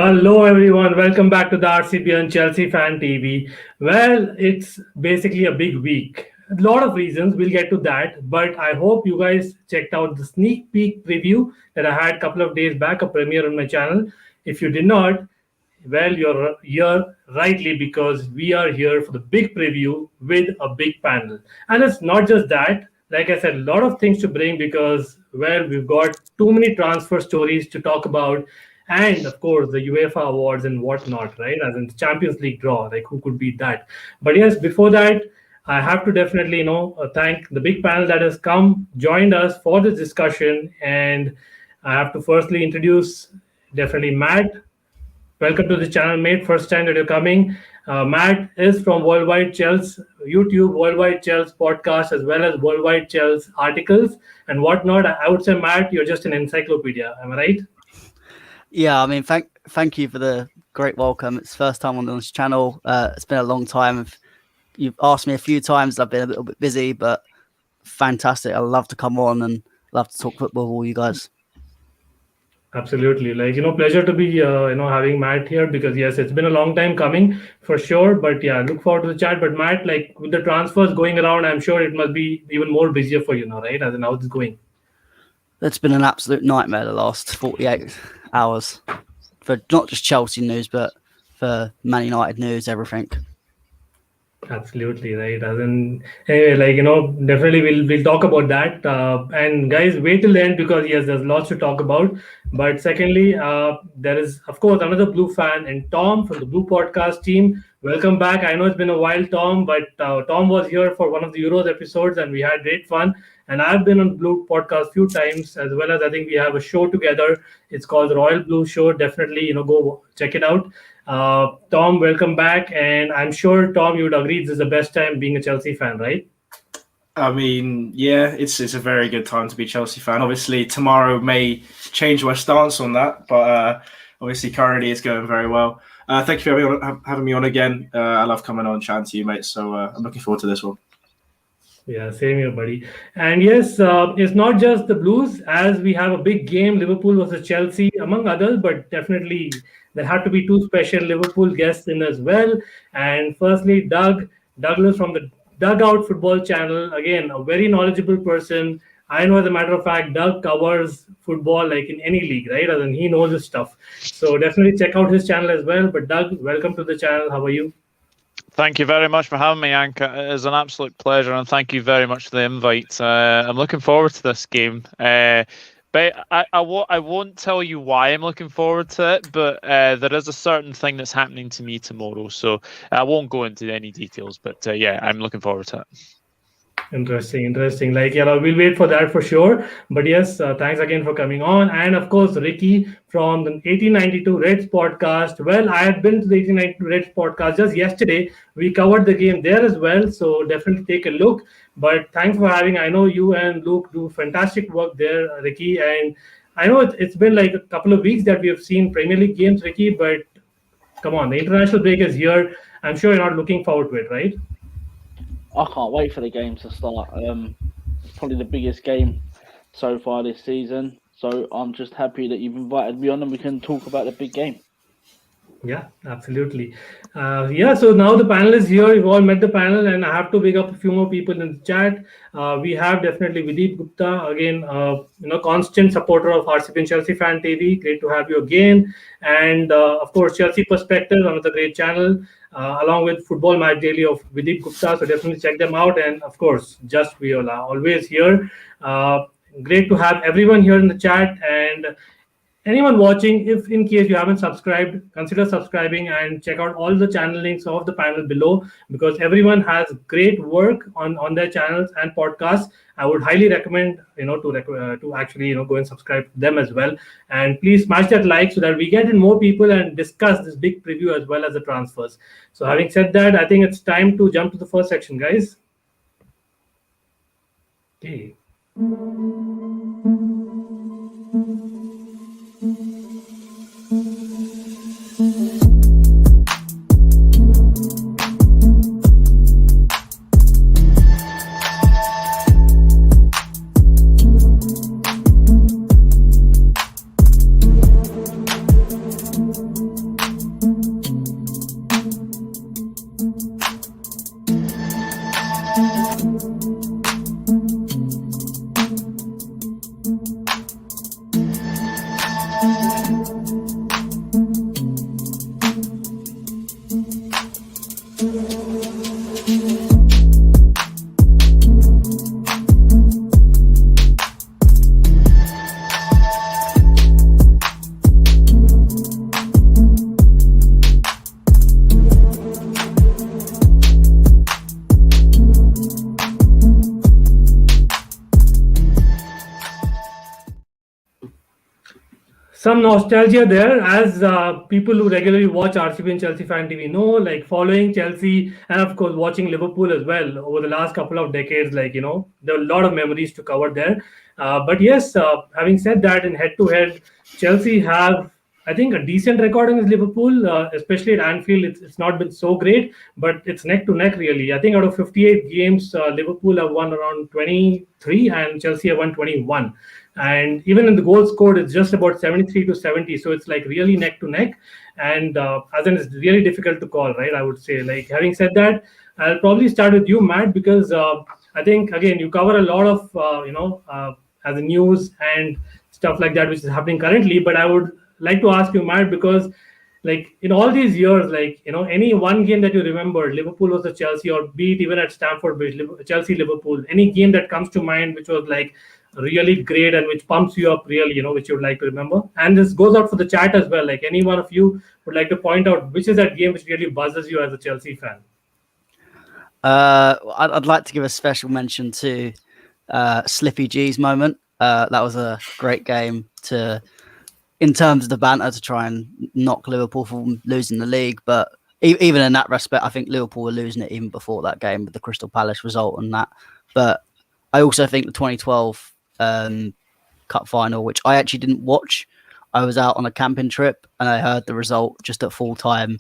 Hello, everyone. Welcome back to the RCB and Chelsea Fan TV. Well, it's basically a big week. A lot of reasons. We'll get to that. But I hope you guys checked out the sneak peek preview that I had a couple of days back, a premiere on my channel. If you did not, well, you're here rightly because we are here for the big preview with a big panel. And it's not just that. Like I said, a lot of things to bring because, well, we've got too many transfer stories to talk about. And of course, the UEFA awards and whatnot, right? As in the Champions League draw, like who could beat that? But yes, before that, I have to definitely, thank the big panel that has come, joined us for this discussion. And I have to firstly introduce definitely Matt. Welcome to the channel, mate. First time that you're coming. Matt is from Worldwide Chelsea YouTube, Worldwide Chelsea podcast, as well as Worldwide Chelsea articles and whatnot. I would say, Matt, you're just an encyclopedia. Am I right? Yeah, I mean, thank you for the great welcome. It's the first time on this channel. It's been a long time. You've asked me a few times. I've been a little bit busy, but fantastic. I love to come on and love to talk football with all you guys. Absolutely. Pleasure to be, having Matt here because, yes, it's been a long time coming for sure. But yeah, look forward to the chat. But Matt, with the transfers going around, I'm sure it must be even more busier for you now, right? As in how it's going. It's been an absolute nightmare the last 48 hours for not just Chelsea news, but for Man United news, everything. Absolutely right. As in, anyway, definitely we'll talk about that. And guys, wait till the end because yes, there's lots to talk about. But secondly, there is of course another Blue fan and Tom from the Blue Podcast team. Welcome back. I know it's been a while, Tom, but Tom was here for one of the Euros episodes and we had great fun. And I've been on Blue Podcast a few times, as well as I think we have a show together. It's called the Royal Blue Show. Definitely, go check it out. Tom, welcome back. And I'm sure, Tom, you would agree this is the best time being a Chelsea fan, right? I mean, yeah, it's a very good time to be a Chelsea fan. Obviously, tomorrow may change my stance on that, but obviously currently it's going very well. Thank you for having me on again. I love coming on chatting to you, mate. So I'm looking forward to this one. Yeah, same here, buddy. And yes, it's not just the Blues, as we have a big game, Liverpool versus Chelsea, among others, but definitely there had to be two special Liverpool guests in as well. And firstly, Douglas from the Dugout Football Channel, again, a very knowledgeable person. I know, as a matter of fact, Doug covers football like in any league, right? And he knows his stuff. So definitely check out his channel as well. But Doug, welcome to the channel. How are you? Thank you very much for having me, Ankit. It is an absolute pleasure, and thank you very much for the invite. I'm looking forward to this game. But I won't tell you why I'm looking forward to it, but there is a certain thing that's happening to me tomorrow, so I won't go into any details, but yeah, I'm looking forward to it. Interesting. We'll wait for that for sure. But yes, thanks again for coming on. And of course, Ricky from the 1892 Reds podcast. Well, I had been to the 1892 Reds podcast just yesterday. We covered the game there as well. So definitely take a look. But thanks for having. I know you and Luke do fantastic work there, Ricky. And I know it's been like a couple of weeks that we have seen Premier League games, Ricky. But come on, the international break is here. I'm sure you're not looking forward to it, right? I can't wait for the game to start. It's probably the biggest game so far this season. So I'm just happy that you've invited me on and we can talk about the big game. Yeah, absolutely. So now the panel is here. You've all met the panel, and I have to big up a few more people in the chat. We have definitely Vidip Gupta, again, constant supporter of RCF and Chelsea Fan TV. Great to have you again. And of course, Chelsea Perspective, another great channel, along with Football Match Daily of Vidip Gupta. So definitely check them out. And of course, Just Viola, always here. Great to have everyone here in the chat. And anyone watching, if in case you haven't subscribed, consider subscribing and check out all the channel links of the panel below, because everyone has great work on their channels and podcasts. I would highly recommend to actually go and subscribe to them as well. And please smash that like so that we get in more people and discuss this big preview as well as the transfers. So having said that, I think it's time to jump to the first section, guys. Okay. some nostalgia there, as people who regularly watch RCB and Chelsea Fan TV know, like following Chelsea and of course watching Liverpool as well over the last couple of decades, like, you know, there are a lot of memories to cover there. But yes, having said that, in head-to-head, Chelsea have, I think, a decent record against Liverpool, especially at Anfield. It's not been so great, but it's neck to neck really. I think out of 58 games, Liverpool have won around 23 and Chelsea have won 21. And even in the goals scored, it's just about 73 to 70. So it's like really neck to neck. And as in, it's really difficult to call, right? I would say. Like, having said that, I'll probably start with you, Matt, because I think, again, you cover a lot of, as a news and stuff like that, which is happening currently. But I would like to ask you, Matt, because like in all these years, like, you know, any one game that you remember, Liverpool versus Chelsea, or be it even at Stamford Bridge, Chelsea Liverpool, any game that comes to mind which was like really great and which pumps you up really, you know, which you would like to remember? And this goes out for the chat as well. Like, any one of you would like to point out which is that game which really buzzes you as a Chelsea fan? I'd like to give a special mention to Slippy G's moment. That was a great game in terms of the banter, to try and knock Liverpool from losing the league. But even in that respect, I think Liverpool were losing it even before that game with the Crystal Palace result and that. But I also think the 2012 Cup final, which I actually didn't watch, I was out on a camping trip and I heard the result just at full time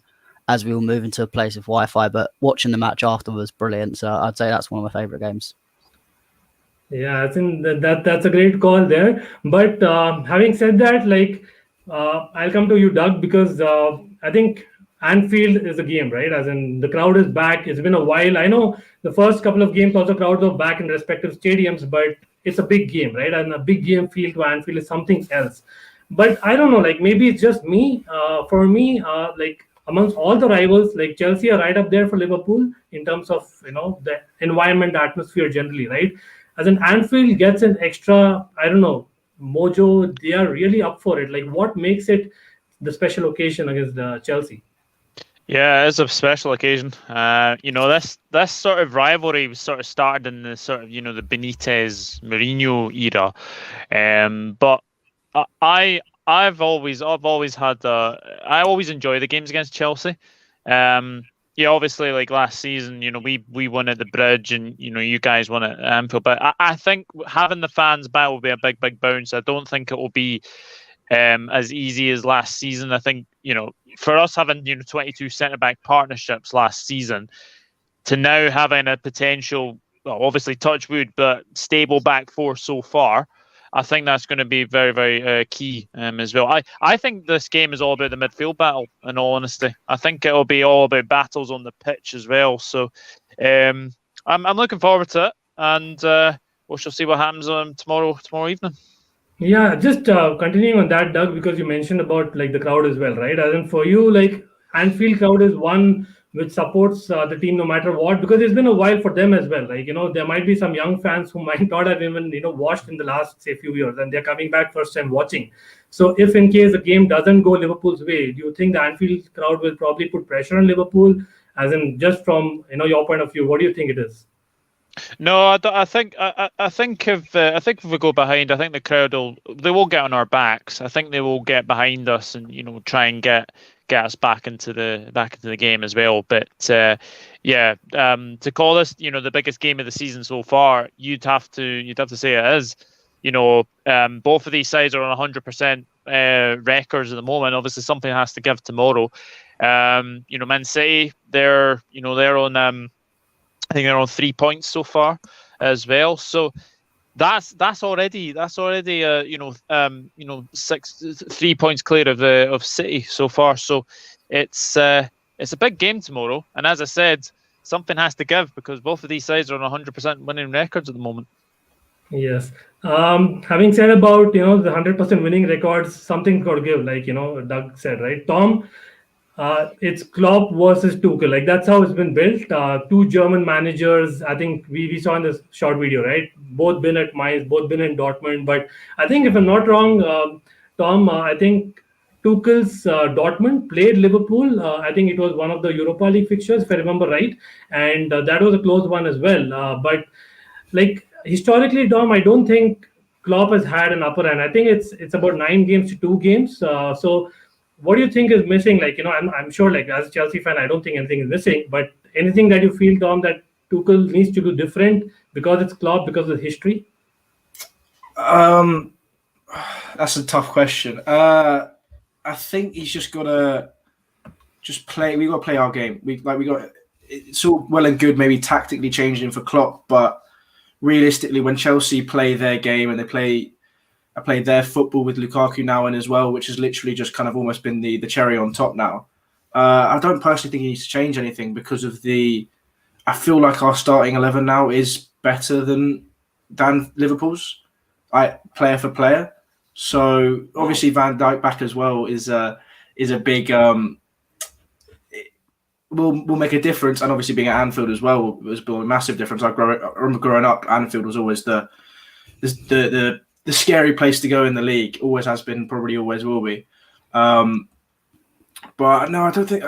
as we were moving to a place with Wi-Fi. But watching the match after was brilliant. So I'd say that's one of my favourite games. Yeah, I think that's a great call there. But having said that, like, I'll come to you, Doug, because I think Anfield is a game, right? As in, the crowd is back. It's been a while. I know the first couple of games also crowds are back in respective stadiums, but it's a big game, right? And a big game feel to Anfield is something else. But I don't know, like, maybe it's just me. For me, like, amongst all the rivals, like, Chelsea are right up there for Liverpool in terms of, you know, the environment, the atmosphere generally, right? As an Anfield gets an extra, I don't know, mojo. They are really up for it. Like, what makes it the special occasion against Chelsea? Yeah, it is a special occasion. You know, this sort of rivalry was sort of started in the sort of, you know, the Benitez Mourinho era. But I've always had I always enjoy the games against Chelsea. Yeah, obviously, like last season, you know, we won at the Bridge, and you know, you guys won at Anfield. But I think having the fans back will be a big bounce. I don't think it will be as easy as last season. I think, you know, for us having, you know, 22 centre back partnerships last season to now having a potential, well, obviously touch wood, but stable back four so far, I think that's going to be very key as well. I think this game is all about the midfield battle, in all honesty. I think it'll be all about battles on the pitch as well. So I'm looking forward to it, and we shall see what happens tomorrow evening. Yeah, just continuing on that, Doug, because you mentioned about like the crowd as well, right? As in, for you, like, Anfield crowd is one which supports the team no matter what, because it's been a while for them as well. Like, you know, there might be some young fans who might not have even, you know, watched in the last, say, few years, and they're coming back first time watching. So if in case the game doesn't go Liverpool's way, do you think the Anfield crowd will probably put pressure on Liverpool? As in, just from, you know, your point of view, what do you think it is? No, I think if we go behind, I think the crowd will get on our backs. I think they will get behind us and, you know, try and get us back into the game as well. But to call this, you know, the biggest game of the season so far, you'd have to say it is. You know, both of these sides are on 100% records at the moment. Obviously, something has to give tomorrow. You know, Man City, they're on. I think they're on 3 points so far as well. So that's already 3 points clear of City so far. So it's a big game tomorrow. And as I said, something has to give, because both of these sides are on 100% winning records at the moment. Yes. Having said about, you know, the 100% winning records, something's got to give, like, you know, Doug said, right? Tom, it's Klopp versus Tuchel. Like, that's how it's been built. Two German managers. I think we saw in this short video, right? Both been at Mainz, both been in Dortmund. But I think, if I'm not wrong, Tom, I think Tuchel's Dortmund played Liverpool. I think it was one of the Europa League fixtures, if I remember right. And that was a close one as well. But like, historically, Tom, I don't think Klopp has had an upper hand. I think it's about 9 games to 2 games. So what do you think is missing? Like, I'm sure, like, as a Chelsea fan, I don't think anything is missing, but anything that you feel, Tom, that Tuchel needs to do different because it's Klopp, because of history? That's a tough question. I think he's just got to play. We got to play our game. It's all well and good maybe tactically changing for Klopp, but realistically, when Chelsea play their game and I play their football with Lukaku now and as well, which has literally just kind of almost been the cherry on top now. I don't personally think he needs to change anything because of I feel like our starting 11 now is better than Liverpool's, player for player. So obviously Van Dijk back as well is a big will make a difference, and obviously being at Anfield as well was a massive difference. I remember growing up, Anfield was always the scary place to go in the league. Always has been, probably always will be. But no, I don't think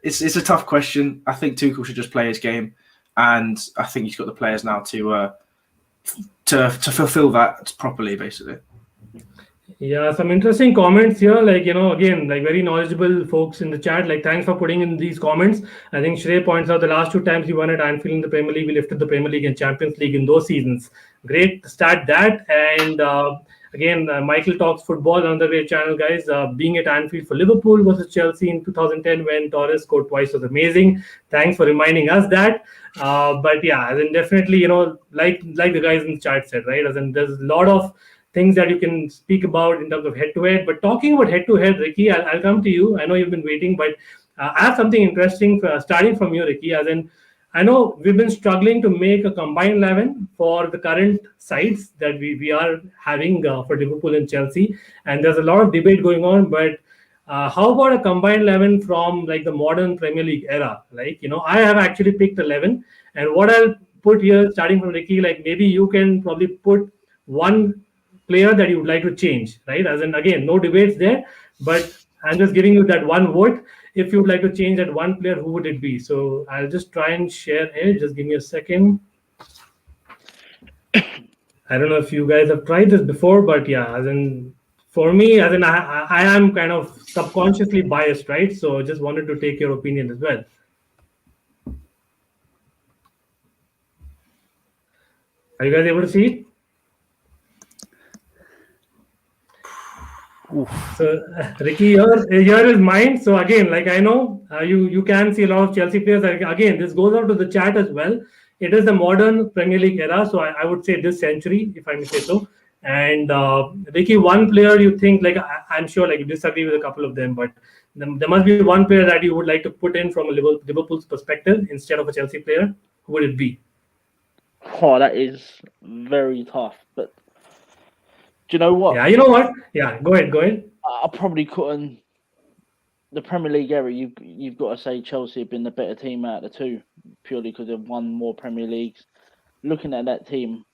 it's a tough question. I think Tuchel should just play his game, and I think he's got the players now to fulfill that properly, basically. Yeah, some interesting comments here. Like, again, like very knowledgeable folks in the chat. Like, thanks for putting in these comments. I think Shrey points out the last 2 times we won at Anfield in the Premier League, we lifted the Premier League and Champions League in those seasons. Great stat that. And again, Michael Talks Football, another great channel, guys. Being at Anfield for Liverpool versus Chelsea in 2010 when Torres scored twice was amazing. Thanks for reminding us that. But yeah, as in definitely, like the guys in the chat said, right? As in there's a lot of things that you can speak about in terms of head-to-head. But talking about head-to-head, Ricky, I'll come to you. I know you've been waiting, but I have something interesting starting from you, Ricky. As in, I know we've been struggling to make a combined 11 for the current sides that we are having for Liverpool and Chelsea. And there's a lot of debate going on, but how about a combined 11 from like the modern Premier League era? Like, I have actually picked 11. And what I'll put here, starting from Ricky, like maybe you can probably put one player that you would like to change, right? As in, again, no debates there, but I'm just giving you that one vote. If you would like to change that one player, who would it be? So I'll just try and share it. Just give me a second. I don't know if you guys have tried this before, but yeah, as in, for me, as in, I am kind of subconsciously biased, right? So just wanted to take your opinion as well. Are you guys able to see it? So Ricky, here is mine. So again, like I know you can see a lot of Chelsea players. Again, this goes out to the chat as well. It is the modern Premier League era, so I would say this century, if I may say so. And Ricky, one player you think, like I'm sure, like you disagree with a couple of them, but there must be one player that you would like to put in from a Liverpool's perspective instead of a Chelsea player. Who would it be? Oh, that is very tough, but. Do you know what? Yeah, you know what? Yeah, go ahead. I probably couldn't. The Premier League era, you've got to say Chelsea have been the better team out of the two, purely because they've won more Premier Leagues. Looking at that team,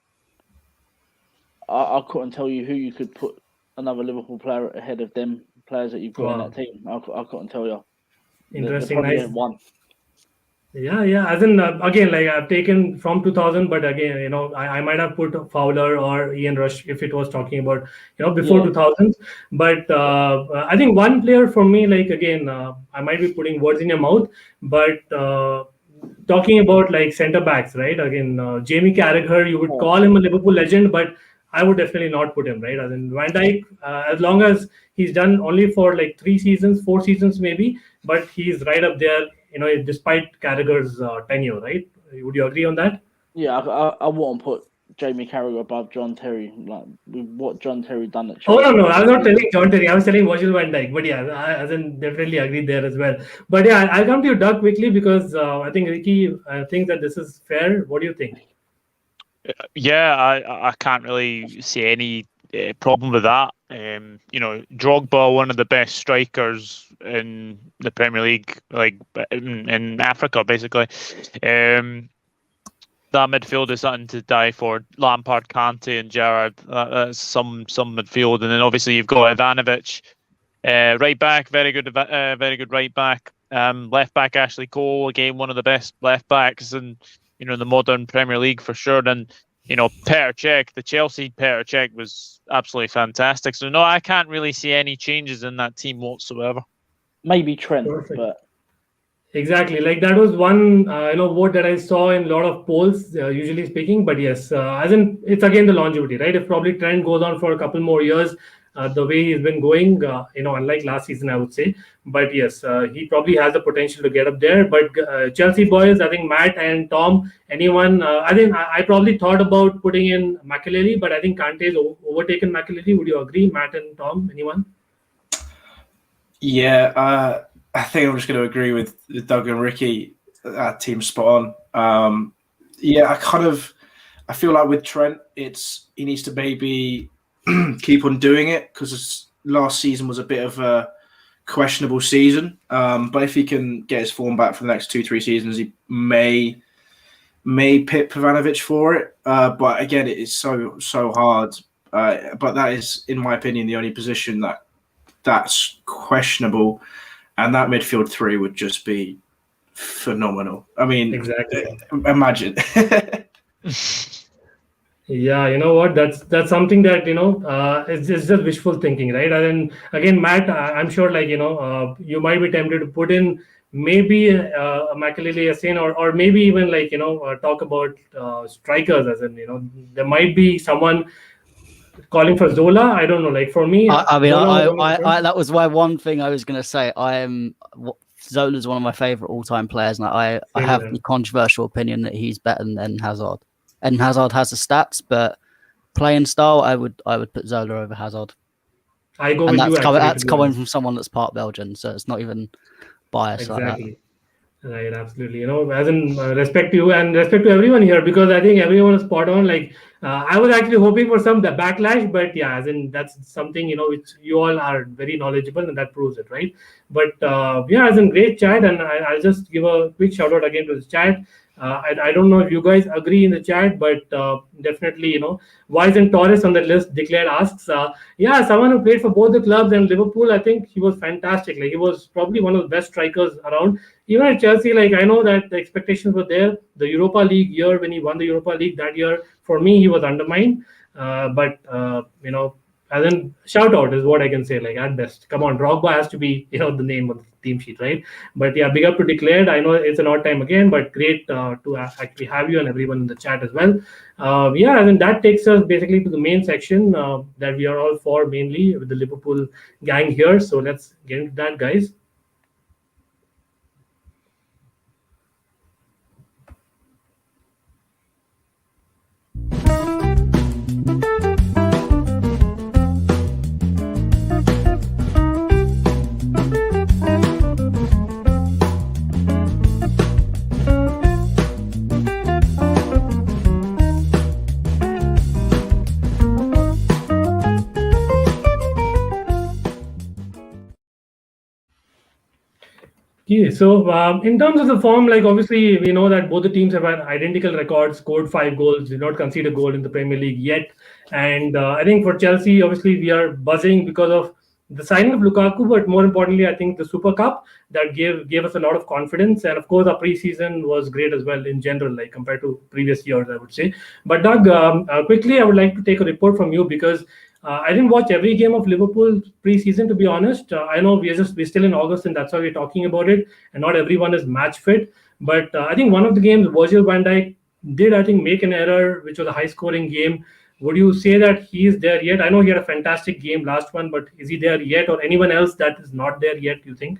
I couldn't tell you who you could put another Liverpool player ahead of them players that you've got in that team. I couldn't tell you. Interesting, nice. One. Yeah. As in, again, like I've taken from 2000, but again, I might have put Fowler or Ian Rush if it was talking about, before 2000s. But I think one player for me, like, again, I might be putting words in your mouth, but talking about like centre backs, right? Again, Jamie Carragher, you would call him a Liverpool legend, but I would definitely not put him, right? As in Van Dijk, as long as he's done only for like 4 seasons maybe, but he's right up there, despite Carragher's tenure, right? Would you agree on that? Yeah, I wouldn't put Jamie Carragher above John Terry, like with what John Terry done at Chelsea. Oh, no, I was not telling John Terry, I was telling Virgil van Dijk, but yeah, I definitely agreed there as well. But yeah, I'll come to you, Doug, quickly, because I think Ricky thinks that this is fair. What do you think? Yeah, I can't really see any problem with that. Drogba, one of the best strikers in the Premier League, like in Africa, basically. That midfield is something to die for. Lampard, Kante, and Gerrard. That's some midfield, and then obviously you've got Ivanovic, right back, very good right back. Left back Ashley Cole, again one of the best left backs in the modern Premier League for sure. And Petr Cech, the Chelsea Petr Cech was absolutely fantastic. So no, I can't really see any changes in that team whatsoever. Maybe Trent, Perfect. but Exactly. Like that was one, vote that I saw in a lot of polls, usually speaking. But yes, as in it's again the longevity, right? If probably Trent goes on for a couple more years, the way he's been going, unlike last season, I would say. But yes, he probably has the potential to get up there. But Chelsea boys, I think Matt and Tom, anyone, I think I probably thought about putting in Makelele, but I think Kante's overtaken Makelele. Would you agree, Matt and Tom? Anyone? Yeah, I think I'm just going to agree with Doug and Ricky. That team's spot on. I feel like with Trent, he needs to maybe keep on doing it because last season was a bit of a questionable season. But if he can get his form back for the next 2-3 seasons, he may pit Ivanovic for it. But again, it is so hard. But that is, in my opinion, the only position that's questionable. And that midfield three would just be phenomenal. I mean, Exactly. Imagine. Yeah, you know what? That's something that it's just wishful thinking, right? And then again, Matt, I'm sure you might be tempted to put in maybe Makelele Yassine or maybe even talk about strikers, as in there might be someone calling for Zola. I don't know. Like for me, I mean, Zola was I that was my one thing I was going to say. Zola's one of my favorite all-time players, and I have the controversial opinion that he's better than Eden Hazard. Eden Hazard has the stats, but playing style, I would put Zola over Hazard. I go And with you. that's coming from someone that's part Belgian, so it's not even biased like that. Exactly. Right, absolutely. As in respect to you and respect to everyone here, because I think everyone is spot on. I was actually hoping for some backlash, but yeah, as in that's something which you all are very knowledgeable, and that proves it, right? But yeah, as in great chat, and I'll just give a quick shout out again to the chat. I don't know if you guys agree in the chat, but definitely, why isn't Torres on the list? Declared asks, yeah, someone who played for both the clubs and Liverpool. I think he was fantastic. Like he was probably one of the best strikers around. Even at Chelsea, I know that the expectations were there. The Europa League year, when he won the Europa League that year, for me, he was undermined. But as in shout out is what I can say. At best, come on, Drogba has to be the name of the team sheet, right? But yeah, big up to Declared. I know it's an odd time again, but great to actually have you and everyone in the chat as well. Yeah, and then that takes us basically to the main section that we are all for, mainly with the Liverpool gang here. So let's get into that, guys. Yeah, so in terms of the form, obviously we know that both the teams have had identical records, scored 5 goals, did not concede a goal in the Premier League yet. And I think for Chelsea, obviously we are buzzing because of the signing of Lukaku, but more importantly, I think the Super Cup that gave us a lot of confidence. And of course, our preseason was great as well in general, compared to previous years, I would say. But Doug, quickly, I would like to take a report from you because I didn't watch every game of Liverpool preseason, to be honest. I know we're still in August, and that's why we're talking about it. And not everyone is match fit. But I think one of the games, Virgil van Dijk did, I think, make an error, which was a high-scoring game. Would you say that he is there yet? I know he had a fantastic game last one, but is he there yet, or anyone else that is not there yet, you think?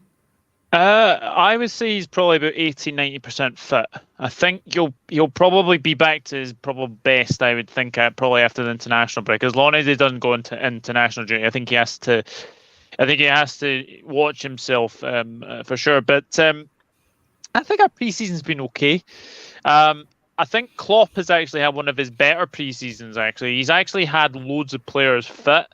I would say he's probably about 80-90% fit. I think he'll probably be back to his probably best, I would think, probably after the international break. As long as he doesn't go into international duty, I think he has to watch himself for sure. But I think our preseason's been okay. I think Klopp has actually had one of his better preseasons. Actually, he's actually had loads of players fit,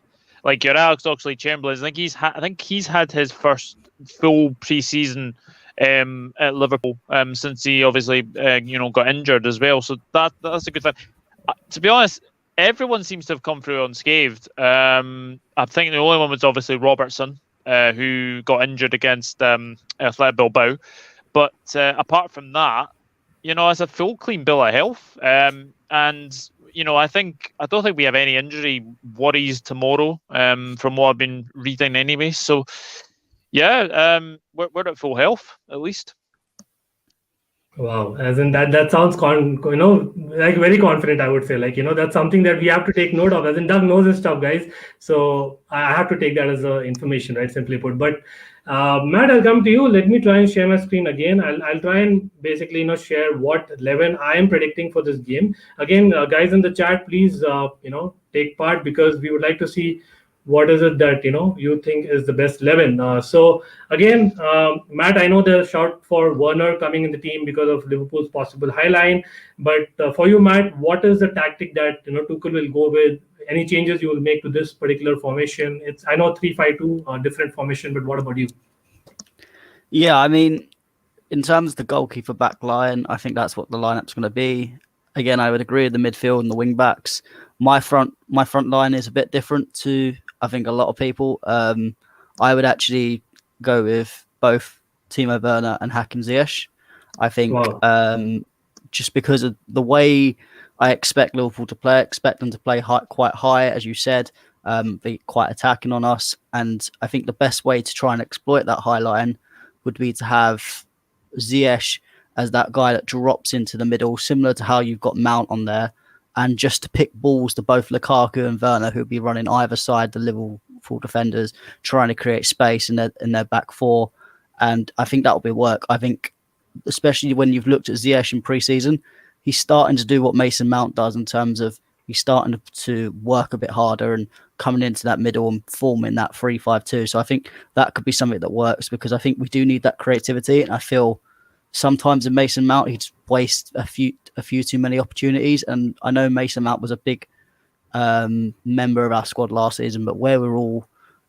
like your Alex Oxlade-Chamberlain. I think he's had his first full preseason at Liverpool since he obviously got injured as well. So that's a good thing. To be honest, everyone seems to have come through unscathed. I think the only one was obviously Robertson, who got injured against Athletic Bilbao. But apart from that, it's a full clean bill of health. And I don't think we have any injury worries tomorrow. From what I've been reading anyway. So yeah, we're at full health at least. Wow, as in that sounds like very confident, I would say. That's something that we have to take note of. As in Doug knows his stuff, guys. So I have to take that as information, right? Simply put. But Matt, I'll come to you. Let me try and share my screen again. I'll try and basically share what 11 I am predicting for this game. Again, guys in the chat, please take part, because we would like to see what is it that you think is the best 11. So again, Matt, I know the shout for Werner coming in the team because of Liverpool's possible high line, but for you, Matt, what is the tactic that Tuchel will go with? Any changes you will make to this particular formation? I know 3-5-2, different formation, but what about you? Yeah, I mean, in terms of the goalkeeper back line, I think that's what the lineup's going to be. Again, I would agree with the midfield and the wing backs. My front line is a bit different to, I think, a lot of people. I would actually go with both Timo Werner and Hakim Ziyech. I think just because of the way I expect Liverpool to play, I expect them to play quite high, as you said, be quite attacking on us. And I think the best way to try and exploit that high line would be to have Ziyech as that guy that drops into the middle, similar to how you've got Mount on there, and just to pick balls to both Lukaku and Werner, who'll be running either side the Liverpool defenders, trying to create space in their back four. And I think that will be work. I think, especially when you've looked at Ziyech in pre-season, he's starting to do what Mason Mount does in terms of he's starting to work a bit harder and coming into that middle and forming that 3-5-2. So I think that could be something that works, because I think we do need that creativity. And I feel sometimes in Mason Mount, he'd waste a few too many opportunities. And I know Mason Mount was a big member of our squad last season, but where we're all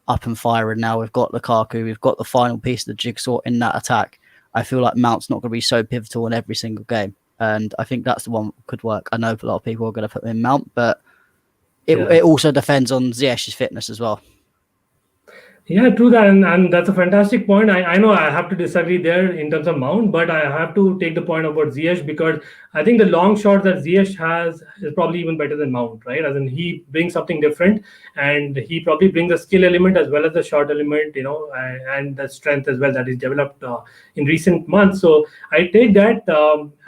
up and firing now, we've got Lukaku, we've got the final piece of the jigsaw in that attack. I feel like Mount's not going to be so pivotal in every single game. And I think that's the one that could work. I know a lot of people are going to put in Mount, but it also depends on Ziyech's fitness as well. Yeah, true that, and that's a fantastic point. I know I have to disagree there in terms of Mount, but I have to take the point about Ziyech, because I think the long shot that Ziyech has is probably even better than Mount, right? As in, he brings something different, and he probably brings a skill element as well as the shot element, and the strength as well that is developed in recent months. So I take that,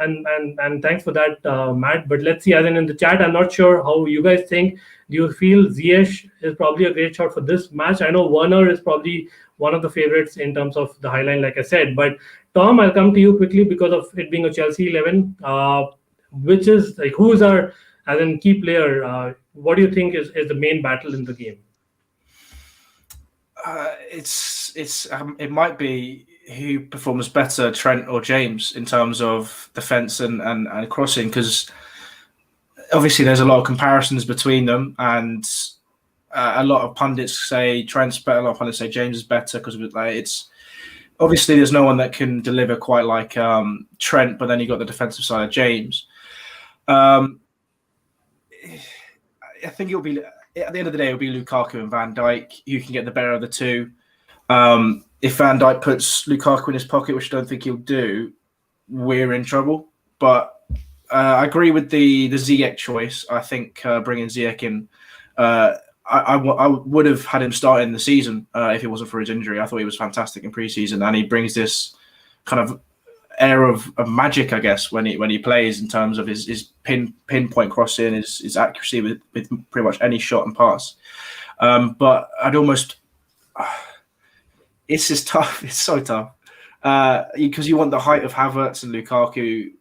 and thanks for that, Matt. But let's see, as in the chat, I'm not sure how you guys think. Do you feel Ziyech is probably a great shot for this match? I know Werner is probably one of the favorites in terms of the highline, like I said. But Tom, I'll come to you quickly because of it being a Chelsea 11. Which is who is our as in key player? What do you think is the main battle in the game? It might be who performs better, Trent or James, in terms of defense and crossing, because obviously there's a lot of comparisons between them, and a lot of pundits say Trent's better, a lot of pundits say James is better, because it's obviously there's no one that can deliver quite like Trent, but then you got the defensive side of James. I think it'll be, at the end of the day, it'll be Lukaku and Van Dijk who can get the better of the two. If Van Dijk puts Lukaku in his pocket, which I don't think he'll do, we're in trouble. But I agree with the Ziyech choice. I think bringing Ziyech in, I would have had him start in the season if it wasn't for his injury. I thought he was fantastic in preseason, and he brings this kind of air of magic, I guess, when he plays, in terms of his pinpoint crossing, his accuracy with pretty much any shot and pass. But I'd almost, it's just tough. It's so tough because you want the height of Havertz and Lukaku,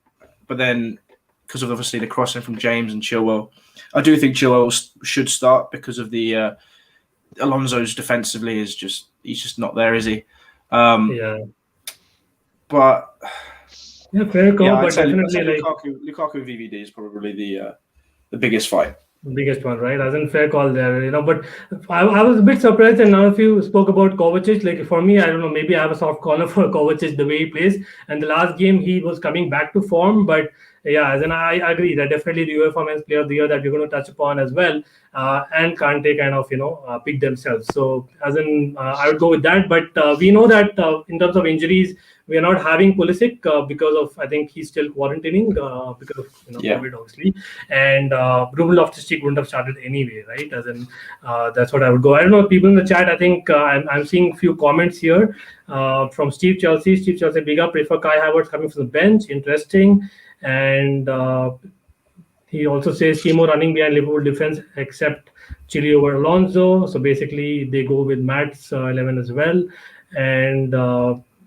but then because of obviously the crossing from James and Chilwell, I do think Chilwell should start because of the Alonso's defensively he's just not there, is he? Yeah. But yeah, fair call. Yeah, but definitely Lukaku and VVD is probably the biggest fight. Biggest one, right? As in fair call there, But I was a bit surprised, and none of you spoke about Kovacic. Like for me, I don't know, maybe I have a soft corner for Kovacic the way he plays. And the last game he was coming back to form, but yeah, as in I agree that definitely the UEFA Men's Player of the Year that we're going to touch upon as well, and Kante kind of pick themselves. So as in I would go with that. But we know that in terms of injuries, we are not having Pulisic because of, I think he's still quarantining because of COVID, obviously. And Ruben Loftus-Cheek wouldn't have started anyway, right? As in, that's what I would go. I don't know, people in the chat, I think I'm seeing a few comments here from Steve Chelsea. Steve Chelsea, big up, prefer Kai Havertz coming from the bench. Interesting. And he also says Timo running behind Liverpool defense except Chile over Alonso. So basically, they go with Matt's 11 as well. And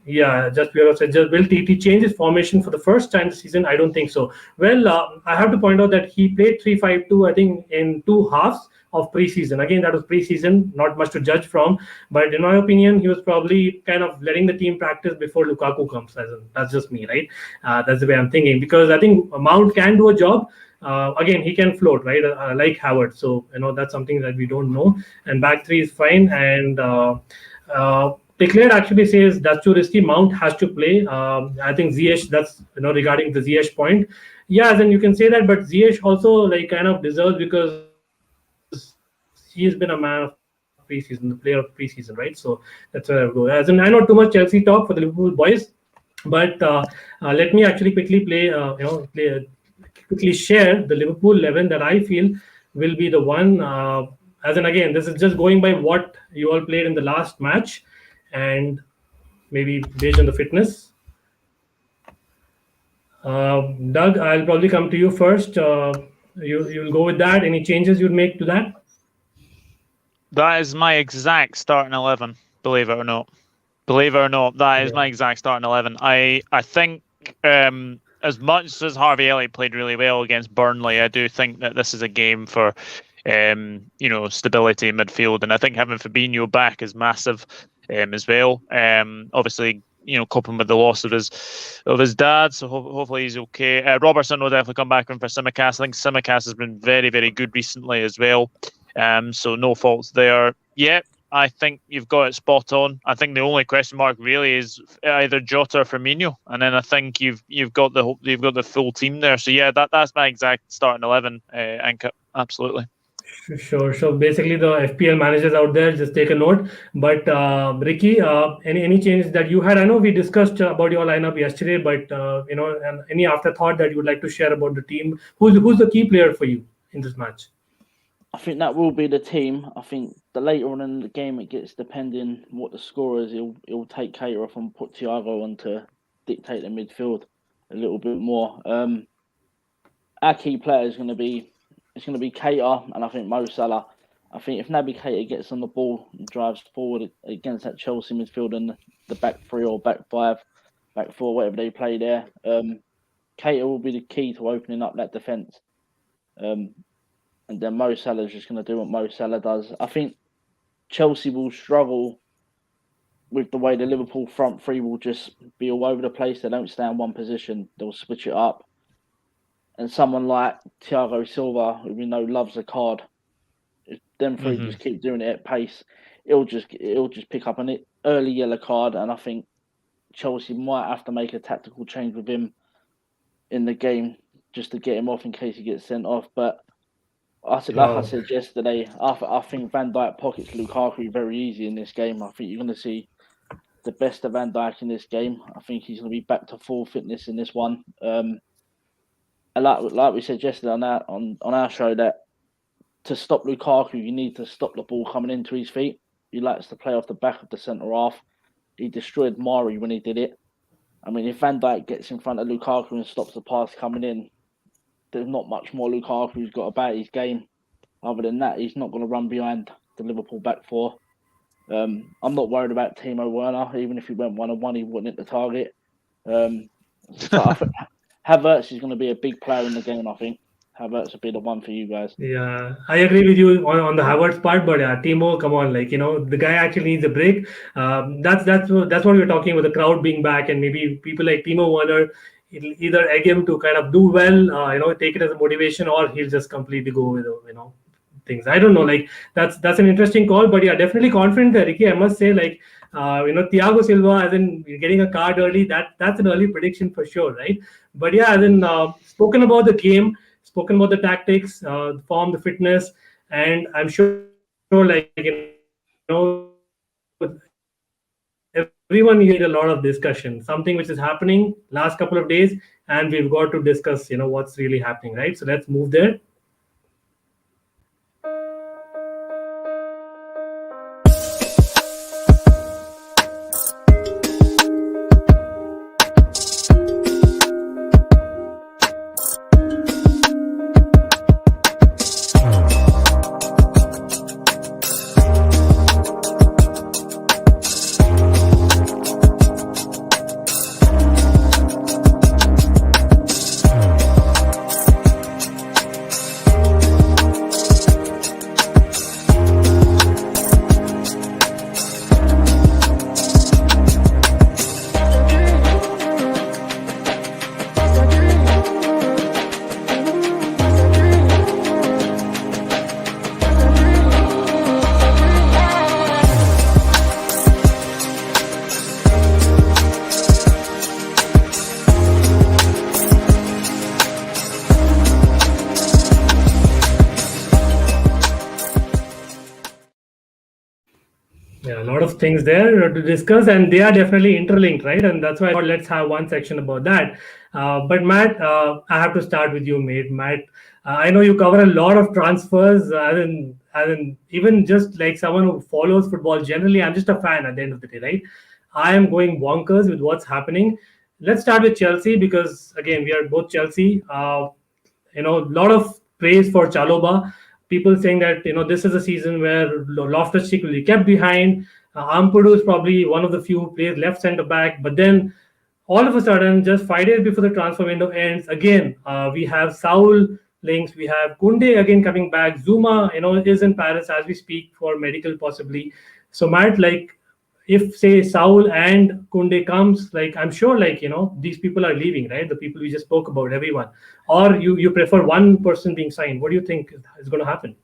just will TT change his formation for the first time this season? I don't think so. Well, I have to point out that he played 3-5-2, I think, in 2 halves of preseason. Again, that was preseason, not much to judge from. But in my opinion, he was probably kind of letting the team practice before Lukaku comes. That's just me, right? That's the way I'm thinking. Because I think Mount can do a job. Again, he can float, right? Like Howard. So, that's something that we don't know. And back 3 is fine. And Declared actually says that's too risky. Mount has to play. I think Ziyech, that's, regarding the Ziyech point. Yeah, then you can say that, but Ziyech also kind of deserves, because he has been a man of preseason, the player of preseason, right? So that's where I go. As in, I know too much Chelsea talk for the Liverpool boys, but let me actually quickly quickly share the Liverpool 11 that I feel will be the one. As in, again, this is just going by what you all played in the last match, and maybe based on the fitness. Doug, I'll probably come to you first. You'll go with that. Any changes you'd make to that? That is my exact starting 11, believe it or not. That is my exact starting 11. I think as much as Harvey Elliott played really well against Burnley, I do think that this is a game for stability in midfield, and I think having Fabinho back is massive as well. Obviously, coping with the loss of his dad, so hopefully he's okay. Robertson will definitely come back in for Tsimikas. I think Tsimikas has been very, very good recently as well. So no faults there. Yeah, I think you've got it spot on. I think the only question mark really is either Jota or Firmino, and then I think you've got the full team there. So yeah, that's my exact starting 11, Ankit. Absolutely. Sure. So basically, the FPL managers out there, just take a note. But Ricky, any changes that you had? I know we discussed about your lineup yesterday, but and any afterthought that you would like to share about the team? Who's the key player for you in this match? I think that will be the team. I think the later on in the game it gets, depending what the score is, he'll take Keita off and put Thiago on to dictate the midfield a little bit more. Our key player is going to be Keita, and I think Mo Salah. I think if Naby Keita gets on the ball and drives forward against that Chelsea midfield and the back 3 or back 5, back 4, whatever they play there, Keita will be the key to opening up that defence. And then Mo Salah is just going to do what Mo Salah does. I think Chelsea will struggle with the way the Liverpool front 3 will just be all over the place. They don't stay in one position. They'll switch it up. And someone like Thiago Silva, who we know loves a card, if them 3 just keep doing it at pace, it'll just pick up an early yellow card. And I think Chelsea might have to make a tactical change with him in the game just to get him off in case he gets sent off. But I said yesterday, I think Van Dijk pockets Lukaku very easy in this game. I think you're going to see the best of Van Dijk in this game. I think he's going to be back to full fitness in this one. And like we said yesterday on our show, that to stop Lukaku, you need to stop the ball coming into his feet. He likes to play off the back of the centre half. He destroyed Mari when he did it. I mean, if Van Dijk gets in front of Lukaku and stops the pass coming in, there's not much more Lukaku's got about his game. Other than that, he's not going to run behind the Liverpool back 4. I'm not worried about Timo Werner. Even if he went 1-on-1, he wouldn't hit the target. So I think Havertz is going to be a big player in the game, I think. Havertz will be the one for you guys. Yeah, I agree with you on the Havertz part, but Timo, come on, the guy actually needs a break. That's what we're talking about, the crowd being back, and maybe people like Timo Werner, it'll either egg him to kind of do well, take it as a motivation, or he'll just completely go with, things. I don't know, that's an interesting call, but yeah, definitely confident there, Ricky. I must say, Thiago Silva, as in getting a card early, that's an early prediction for sure, right? But yeah, as in spoken about the game, spoken about the tactics, the form, the fitness, and I'm sure, everyone need a lot of discussion, something which is happening last couple of days, and we've got to discuss, what's really happening, right? So let's move there. Yeah, a lot of things there to discuss, and they are definitely interlinked, right? And that's why I thought let's have one section about that. But Matt, I have to start with you, mate. Matt, I know you cover a lot of transfers, as in even just like someone who follows football generally. I'm just a fan at the end of the day, right? I am going bonkers with what's happening. Let's start with Chelsea because again, we are both Chelsea. A lot of praise for Chaloba. People saying that this is a season where Loftus-Cheek will be kept behind. Ampudu is probably one of the few who plays left centre back. But then all of a sudden, just 5 days before the transfer window ends, again we have Saul links. We have Kunde again coming back. Zuma, is in Paris as we speak for medical possibly. So Matt, like, if say Saul and Kunde comes, like I'm sure, like these people are leaving, right? The people we just spoke about, everyone. Or you prefer one person being signed. What do you think is going to happen?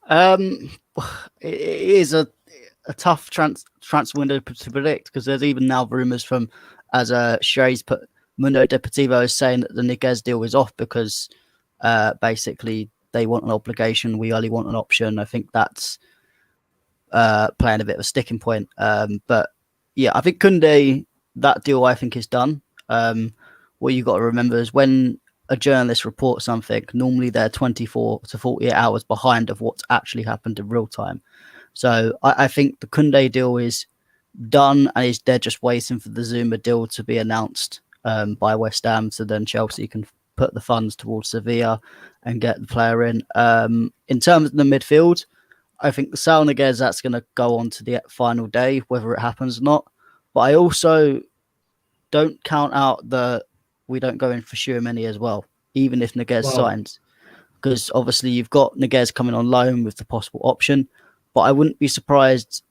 It is a tough transfer window to predict because there's even now rumours from, as Sherry's put, Mundo Deportivo is saying that the Niguez deal is off because basically they want an obligation. We only want an option. I think that's playing a bit of a sticking point. But yeah, I think Kunde, that deal I think is done. What you got to remember is when a journalist reports something, normally they're 24 to 48 hours behind of what's actually happened in real time. So I think the Kunde deal is done and they're just waiting for the Zuma deal to be announced by West Ham, so then Chelsea can put the funds towards Sevilla and get the player in. In terms of the midfield, I think the Saul Niguez, that's going to go on to the final day, whether it happens or not. But I also don't count out that we don't go in for Tchouaméni as well, even if Niguez signs. Because obviously you've got Niguez coming on loan with the possible option. But I wouldn't be surprised,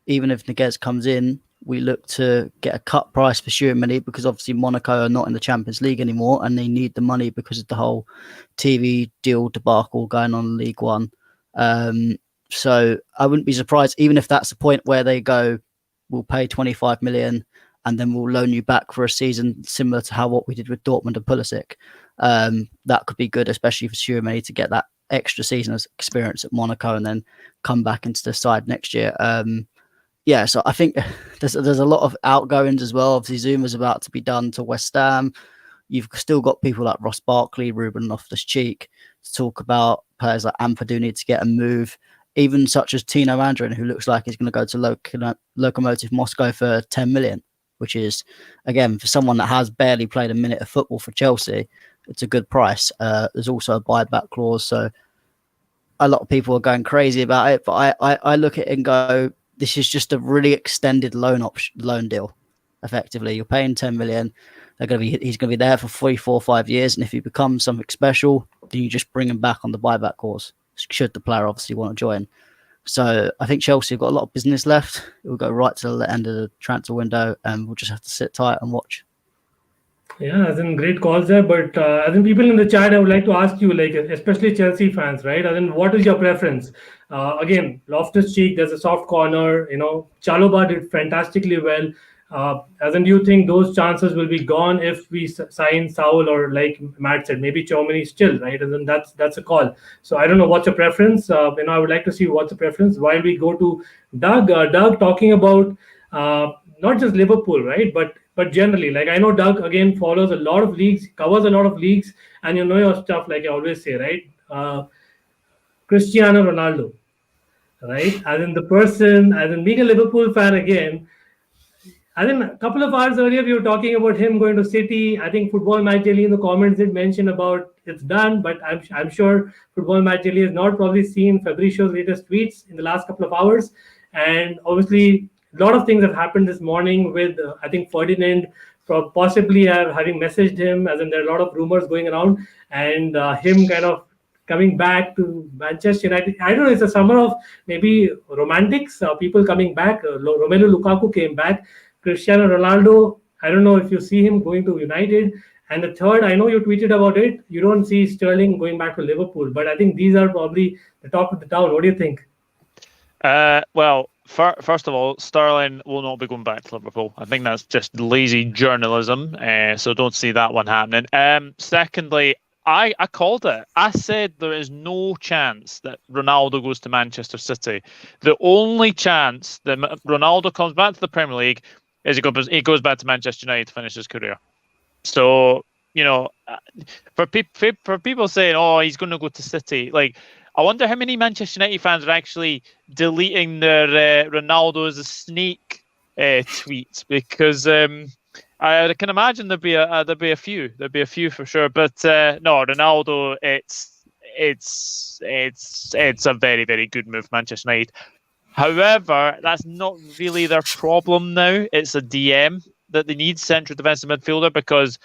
even if Niguez comes in, we look to get a cut price for Tchouaméni because obviously Monaco are not in the Champions League anymore and they need the money because of the whole TV deal debacle going on in League One. So I wouldn't be surprised, even if that's the point where they go, we'll pay 25 million and then we'll loan you back for a season similar to what we did with Dortmund and Pulisic. That could be good, especially for Tchouaméni to get that extra season of experience at Monaco and then come back into the side next year. Yeah, so I think there's a lot of outgoings as well. Obviously, Zuma's about to be done to West Ham. You've still got people like Ross Barkley, Ruben Loftus-Cheek to talk about. Players like Ampadu need to get a move. Even such as Tino Andrin, who looks like he's going to go to Lokomotiv Moscow for 10 million, which is, again, for someone that has barely played a minute of football for Chelsea, it's a good price. There's also a buyback clause, so a lot of people are going crazy about it. But I look at it and go, this is just a really extended loan deal. Effectively, you're paying 10 million. He's going to be there for 3, 4, 5 years, and if he becomes something special, then you just bring him back on the buyback clause. Should the player obviously want to join. So I think Chelsea have got a lot of business left. It will go right to the end of the transfer window, and we'll just have to sit tight and watch. Yeah, as in great calls there. But as in people in the chat, I would like to ask you, like, especially Chelsea fans, right? As in, what is your preference? Again, Loftus-Cheek, there's a soft corner. Chaloba did fantastically well. As in, do you think those chances will be gone if we sign Saul, or like Matt said, maybe Chomini still, right? And then that's a call. So I don't know what's your preference. I would like to see what's the preference. While we go to Doug, Doug talking about not just Liverpool, right? But generally, like I know Doug again follows a lot of leagues, covers a lot of leagues, and you know your stuff. Like I always say, right? Cristiano Ronaldo, right? As in the person, as in being a Liverpool fan again. I think a couple of hours earlier, we were talking about him going to City. I think Football Match Daily in the comments did mention about it's done, but I'm sure Football Match Daily has not probably seen Fabrizio's latest tweets in the last couple of hours. And obviously, a lot of things have happened this morning with, I think, Ferdinand possibly having messaged him, as in there are a lot of rumors going around, and him kind of coming back to Manchester United. I don't know, it's a summer of maybe romantics, people coming back. Romelu Lukaku came back. Cristiano Ronaldo, I don't know if you see him going to United. And the third, I know you tweeted about it. You don't see Sterling going back to Liverpool, but I think these are probably the top of the town. What do you think? Well, first of all, Sterling will not be going back to Liverpool. I think that's just lazy journalism. So don't see that one happening. Secondly, I called it. I said there is no chance that Ronaldo goes to Manchester City. The only chance that Ronaldo comes back to the Premier League is he goes back to Manchester United to finish his career. So, you know, for people saying, oh, he's going to go to City, like, I wonder how many Manchester United fans are actually deleting their Ronaldo as a snake tweets, because I can imagine there'd be a few for sure. But no, Ronaldo, it's a very, very good move, Manchester United. However, that's not really their problem now. It's a DM that they need, central defensive midfielder,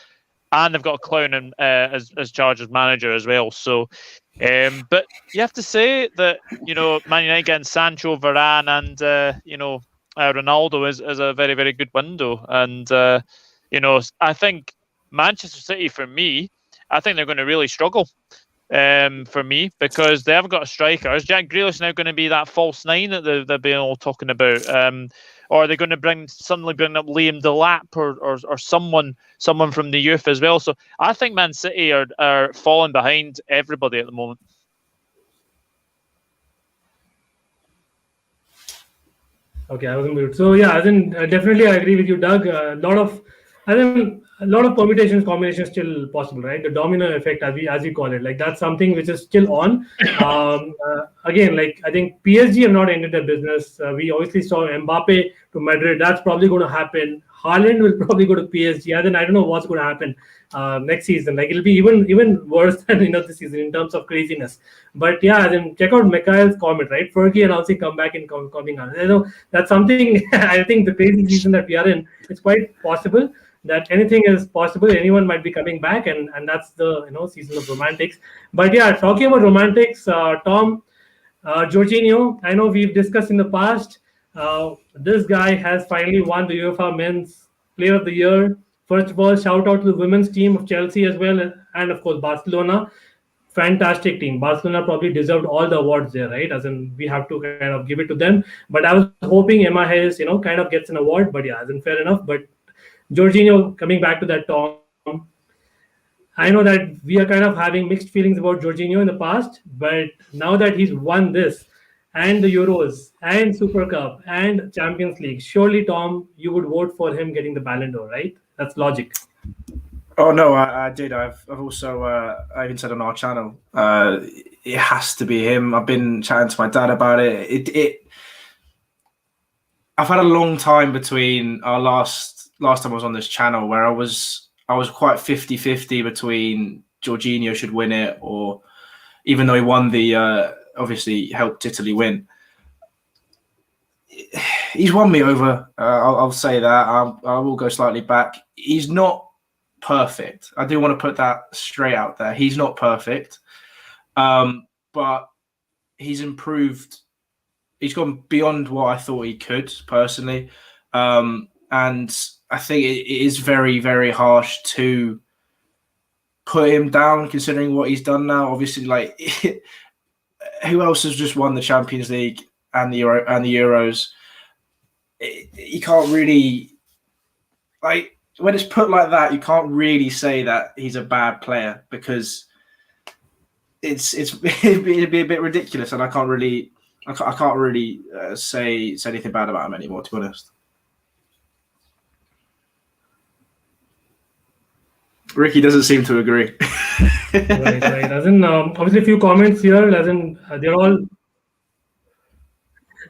and they've got a clown in, as charged as manager as well. So, but you have to say that, you know, Man United getting Sancho, Varane, and Ronaldo is a very, very good window. And you know, I think Manchester City, for me, I think they're going to really struggle. For me, because they haven't got a striker. Is Jack Grealish now going to be that false nine that they've been all talking about? Or are they going to suddenly bring up Liam Delap or someone from the youth as well? So I think Man City are falling behind everybody at the moment. Okay, I was on mute. So yeah, definitely I agree with you, Doug. A lot of permutations, combinations still possible, right? The domino effect, as you call it, like that's something which is still on. Again, like I think PSG have not ended their business. We obviously saw Mbappe to Madrid. That's probably going to happen. Haaland will probably go to PSG. I don't know what's going to happen next season. Like it'll be even worse than this season in terms of craziness. But yeah, then check out Mikhail's comment, right? Fergie announcing comeback in coming on. That's something. I think the crazy season that we are in, it's quite possible that anything is possible. Anyone might be coming back, and that's the season of romantics. But yeah, talking about romantics, Tom, Jorginho, I know we've discussed in the past. This guy has finally won the UEFA Men's Player of the Year. First of all, shout out to the women's team of Chelsea as well, and of course Barcelona. Fantastic team. Barcelona probably deserved all the awards there, right? As in, we have to kind of give it to them. But I was hoping Emma Hayes, kind of gets an award. But yeah, fair enough. But Jorginho, coming back to that, Tom, I know that we are kind of having mixed feelings about Jorginho in the past, but now that he's won this and the Euros and Super Cup and Champions League, surely, Tom, you would vote for him getting the Ballon d'Or, right? That's logic. Oh no, I did. I've also I even said on our channel, it has to be him. I've been chatting to my dad about it. I've had a long time between our last time I was on this channel where I was quite 50-50 between Jorginho should win it, or even though he won the obviously helped Italy win. He's won me over. I'll say that. I will go slightly back. He's not perfect. I do want to put that straight out there. He's not perfect, but he's improved. He's gone beyond what I thought he could personally, and I think it is very, very harsh to put him down considering what he's done now. Obviously, like who else has just won the Champions League and the Euros? You can't really like when it's put like that, you can't really say that he's a bad player because it'd be a bit ridiculous, and I can't really say anything bad about him anymore, to be honest. Ricky doesn't seem to agree. Right. As in, obviously, a few comments here. As in, they're all.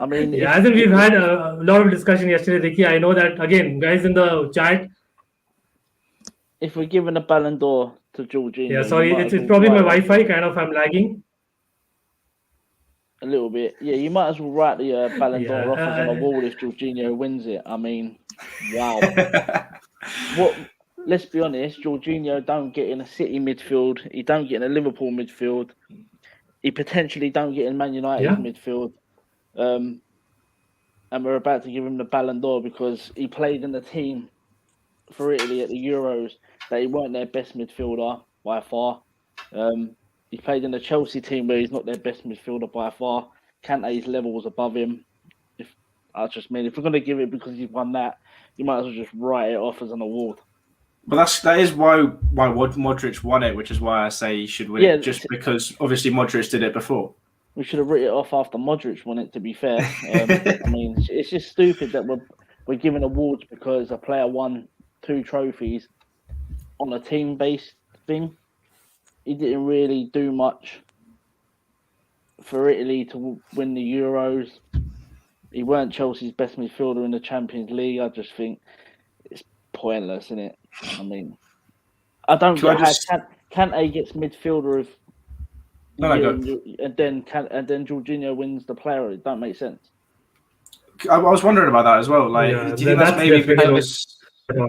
I mean, Yeah, as in we've had a lot of discussion yesterday, Ricky. I know that again, guys in the chat. if we're giving a Ballon d'Or to Jorginho, Yeah, sorry, it's probably my Wi-Fi. Kind of, I'm lagging. A little bit. Yeah, you might as well write the Ballon d'Or Yeah, offers on a wall if Jorginho wins it. I mean, wow. Let's be honest, Jorginho don't get in a City midfield. He don't get in a Liverpool midfield. He potentially don't get in Man United's midfield. And we're about to give him the Ballon d'Or because he played in the team for Italy at the Euros that he weren't their best midfielder by far. He played in the Chelsea team where he's not their best midfielder by far. Kante's level was above him. If we're going to give it because he's won that, you might as well just write it off as an award. But that is why Modric won it, which is why I say he should win it, just because obviously Modric did it before. We should have written it off after Modric won it, to be fair. I mean, it's just stupid that we're giving awards because a player won 2 trophies on a team-based thing. He didn't really do much for Italy to win the Euros. He weren't Chelsea's best midfielder in the Champions League. I just think it's pointless, isn't it? I mean, I don't get how Kante gets midfielder of and then Jorginho wins the player. It don't make sense. I was wondering about that as well. Like, do you think that's maybe because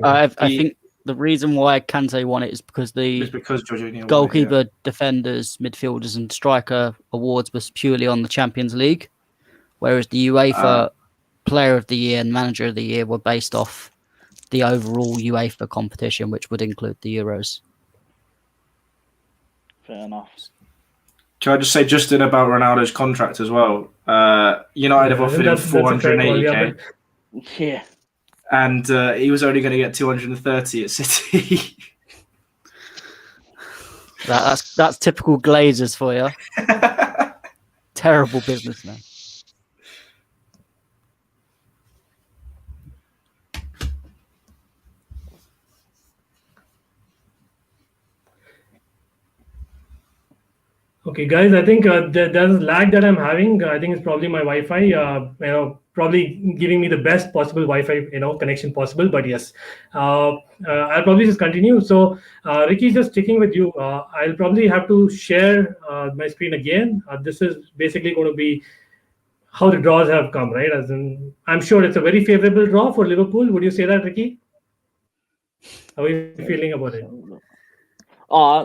I think the reason why Kante won it is because the goalkeeper, defenders, midfielders, and striker awards was purely on the Champions League, whereas the UEFA Player of the Year and Manager of the Year were based off the overall UEFA competition, which would include the Euros. Fair enough. Can I just say, Justin, about Ronaldo's contract as well? United have offered him 480k. Yeah. And he was only going to get 230 at City. That's typical Glazers for you. Terrible businessman. Okay, guys, I think there's a lag that I'm having. I think it's probably my Wi-Fi. Probably giving me the best possible Wi-Fi, connection possible. But yes, I'll probably just continue. So, Ricky, just sticking with you, I'll probably have to share my screen again. This is basically going to be how the draws have come, right? As in, I'm sure it's a very favorable draw for Liverpool. Would you say that, Ricky? How are you feeling about it?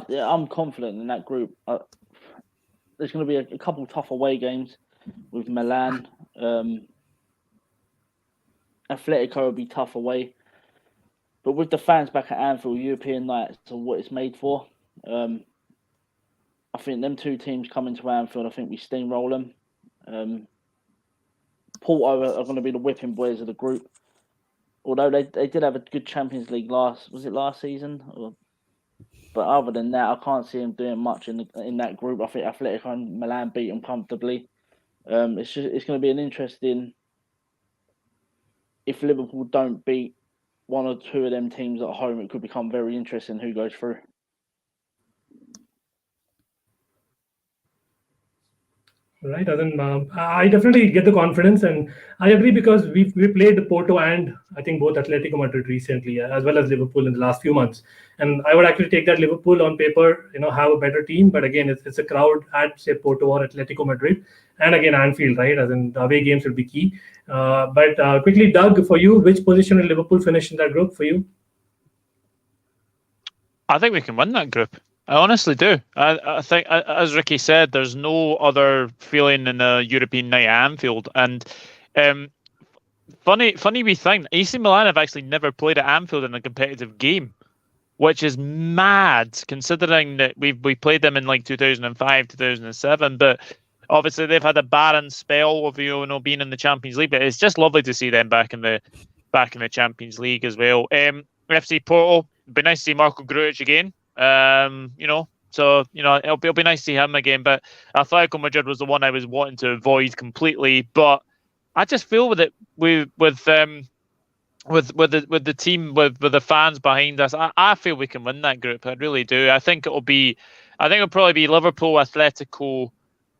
Yeah, I'm confident in that group. There's going to be a couple tough away games with Milan. Atletico will be tough away. But with the fans back at Anfield, European nights are what it's made for. I think them 2 teams coming to Anfield, I think we steamroll them. Porto are going to be the whipping boys of the group. Although they did have a good Champions League last season? But other than that, I can't see them doing much in that group. I think Atletico and Milan beat them comfortably. It's going to be an interesting. If Liverpool don't beat 1 or 2 of them teams at home, it could become very interesting who goes through. Right, I definitely get the confidence, and I agree because we played Porto and I think both Atletico Madrid recently, as well as Liverpool in the last few months. And I would actually take that Liverpool on paper, have a better team. But again, it's a crowd at say Porto or Atletico Madrid, and again Anfield, right? As in the away games will be key. But quickly, Doug, for you, which position will Liverpool finish in that group for you? I think we can win that group. I honestly do. I think, as Ricky said, there's no other feeling in a European night at Anfield. And funny wee thing, AC Milan have actually never played at Anfield in a competitive game, which is mad considering that we played them in like 2005, 2007. But obviously they've had a barren spell of being in the Champions League. But it's just lovely to see them back in the back in the Champions League as well. FC Porto, it'd be nice to see Marco Grujic again. So it'll be nice to see him again. But Atletico Madrid was the one I was wanting to avoid completely. But I just feel with the team, with the fans behind us, I feel we can win that group. I really do. I think it'll probably be Liverpool, Atletico,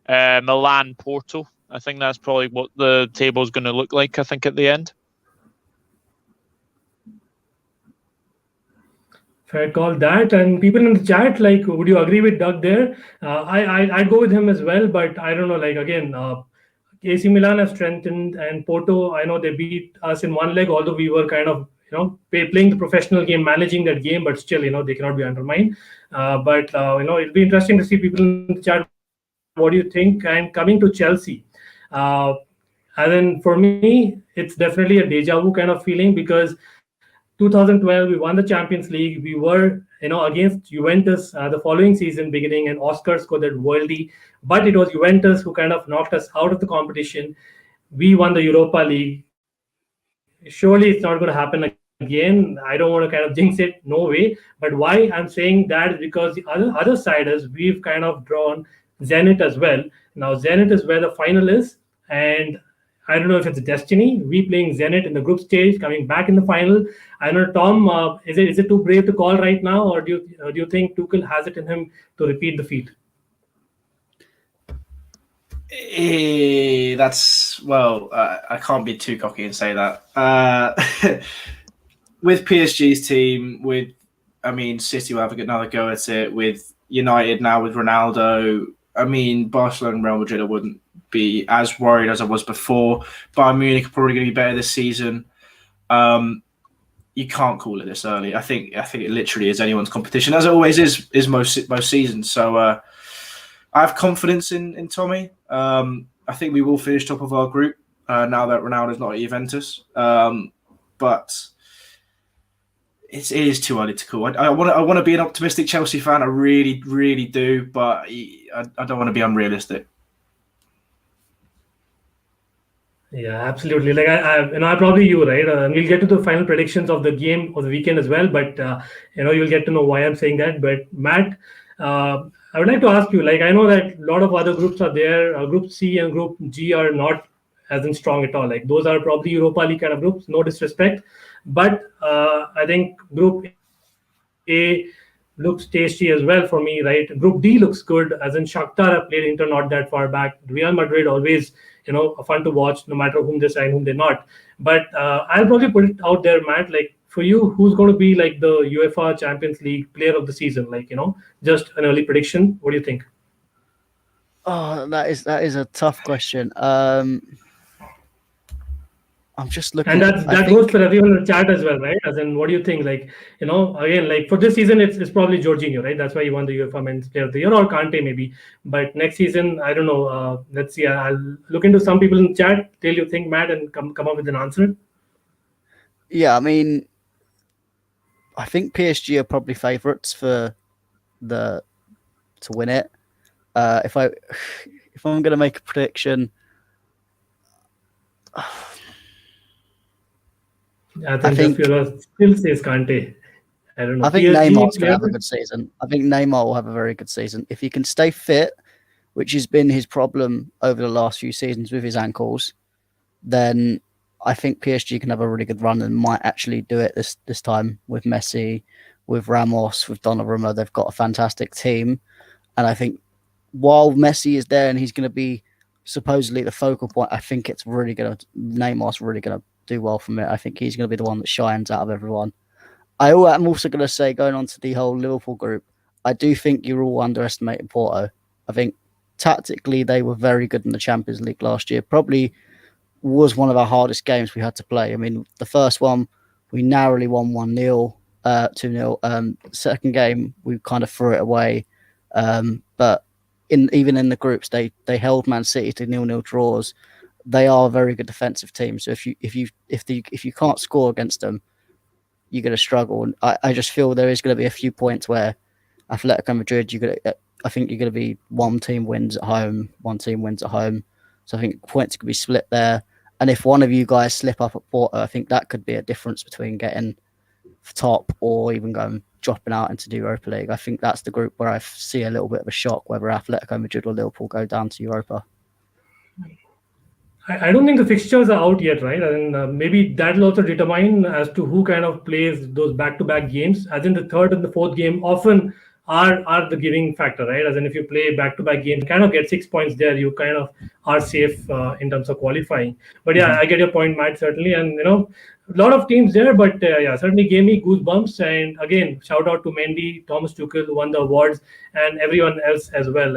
Milan, Porto. I think that's probably what the table is going to look like, I think, at the end. Fair call that. And people in the chat, like, would you agree with Doug there? I'd go with him as well, but I don't know. Like, again, AC Milan have strengthened, and Porto, I know they beat us in one leg, although we were kind of, playing the professional game, managing that game, but still, they cannot be undermined. But it'll be interesting to see people in the chat. What do you think? And coming to Chelsea, and then for me, it's definitely a deja vu kind of feeling, because 2012 we won the Champions League. We were against Juventus the following season beginning, and Oscar scored that worldie, but it was Juventus who kind of knocked us out of the competition. We won the Europa League. Surely it's not going to happen again. I don't want to kind of jinx it, no way. But why I'm saying that is because the other side is we've kind of drawn Zenit as well. Now Zenit is where the final is, and I don't know if it's destiny. We playing Zenit in the group stage, coming back in the final. I don't know, Tom, is it too brave to call right now, or do you think Tuchel has it in him to repeat the feat? I can't be too cocky and say that. With PSG's team, City will have another go at it. With United now, with Ronaldo, Barcelona and Real Madrid, I wouldn't be as worried as I was before. Bayern Munich are probably going to be better this season. You can't call it this early. I think it literally is anyone's competition, as it always is most seasons. So I have confidence in Tommy. I think we will finish top of our group now that Ronaldo's not at Juventus. But it is too early to call. I want to be an optimistic Chelsea fan. I really, really do. But I don't want to be unrealistic. Yeah, absolutely. Like I probably you, right? We'll get to the final predictions of the game of the weekend as well. But you'll get to know why I'm saying that. But Matt, I would like to ask you. Like, I know that a lot of other groups are there. Group C and Group G are not as in strong at all. Like, those are probably Europa League kind of groups. No disrespect, but I think Group A looks tasty as well for me, right? Group D looks good, as in Shakhtar have played Inter not that far back. Real Madrid always, fun to watch, no matter whom they sign, whom they're not. But I'll probably put it out there, Matt, like, for you, who's going to be like the UEFA Champions League player of the season? Like, just an early prediction. What do you think? Oh, that is a tough question. I'm just looking. And that goes for everyone in the chat as well, right? As in, what do you think? Like, again, like for this season, it's probably Jorginho, right? That's why he won the UEFA Men's Player of the Year, or Kante maybe. But next season, I don't know. Let's see. I'll look into some people in the chat. Till you think, Matt, and come up with an answer. Yeah, I think PSG are probably favourites to win it. If I'm going to make a prediction. I think still says Kante. I don't know. I think Neymar's going to have a good season. I think Neymar will have a very good season. If he can stay fit, which has been his problem over the last few seasons with his ankles, then I think PSG can have a really good run and might actually do it this time with Messi, with Ramos, with Donnarumma. They've got a fantastic team. And I think while Messi is there and he's going to be supposedly the focal point, I think Neymar's really going to do well from it. I think he's going to be the one that shines out of everyone. I'm also going to say, going on to the whole Liverpool group, I do think you're all underestimating Porto. I think tactically they were very good in the Champions League last year. Probably was one of our hardest games we had to play. The first one, we narrowly won 1-0, 2-0. Second game, we kind of threw it away. But even in the groups, they held Man City to 0-0 draws. They are a very good defensive team. So if you can't score against them, you're going to struggle. And I just feel there is going to be a few points where Atletico Madrid, I think you're going to be one team wins at home, one team wins at home. So I think points could be split there. And if one of you guys slip up at Porto, I think that could be a difference between getting top or even dropping out into the Europa League. I think that's the group where I see a little bit of a shock whether Atletico Madrid or Liverpool go down to Europa. I don't think the fixtures are out yet, right? And maybe that'll also determine as to who kind of plays those back-to-back games. As in the third and the fourth game often are the giving factor, right? As in if you play back-to-back games, kind of get 6 points there, you kind of are safe in terms of qualifying. But yeah, I get your point, Matt, certainly. And a lot of teams there, but yeah, certainly gave me goosebumps. And again, shout out to Mendy, Thomas Tuchel, who won the awards, and everyone else as well.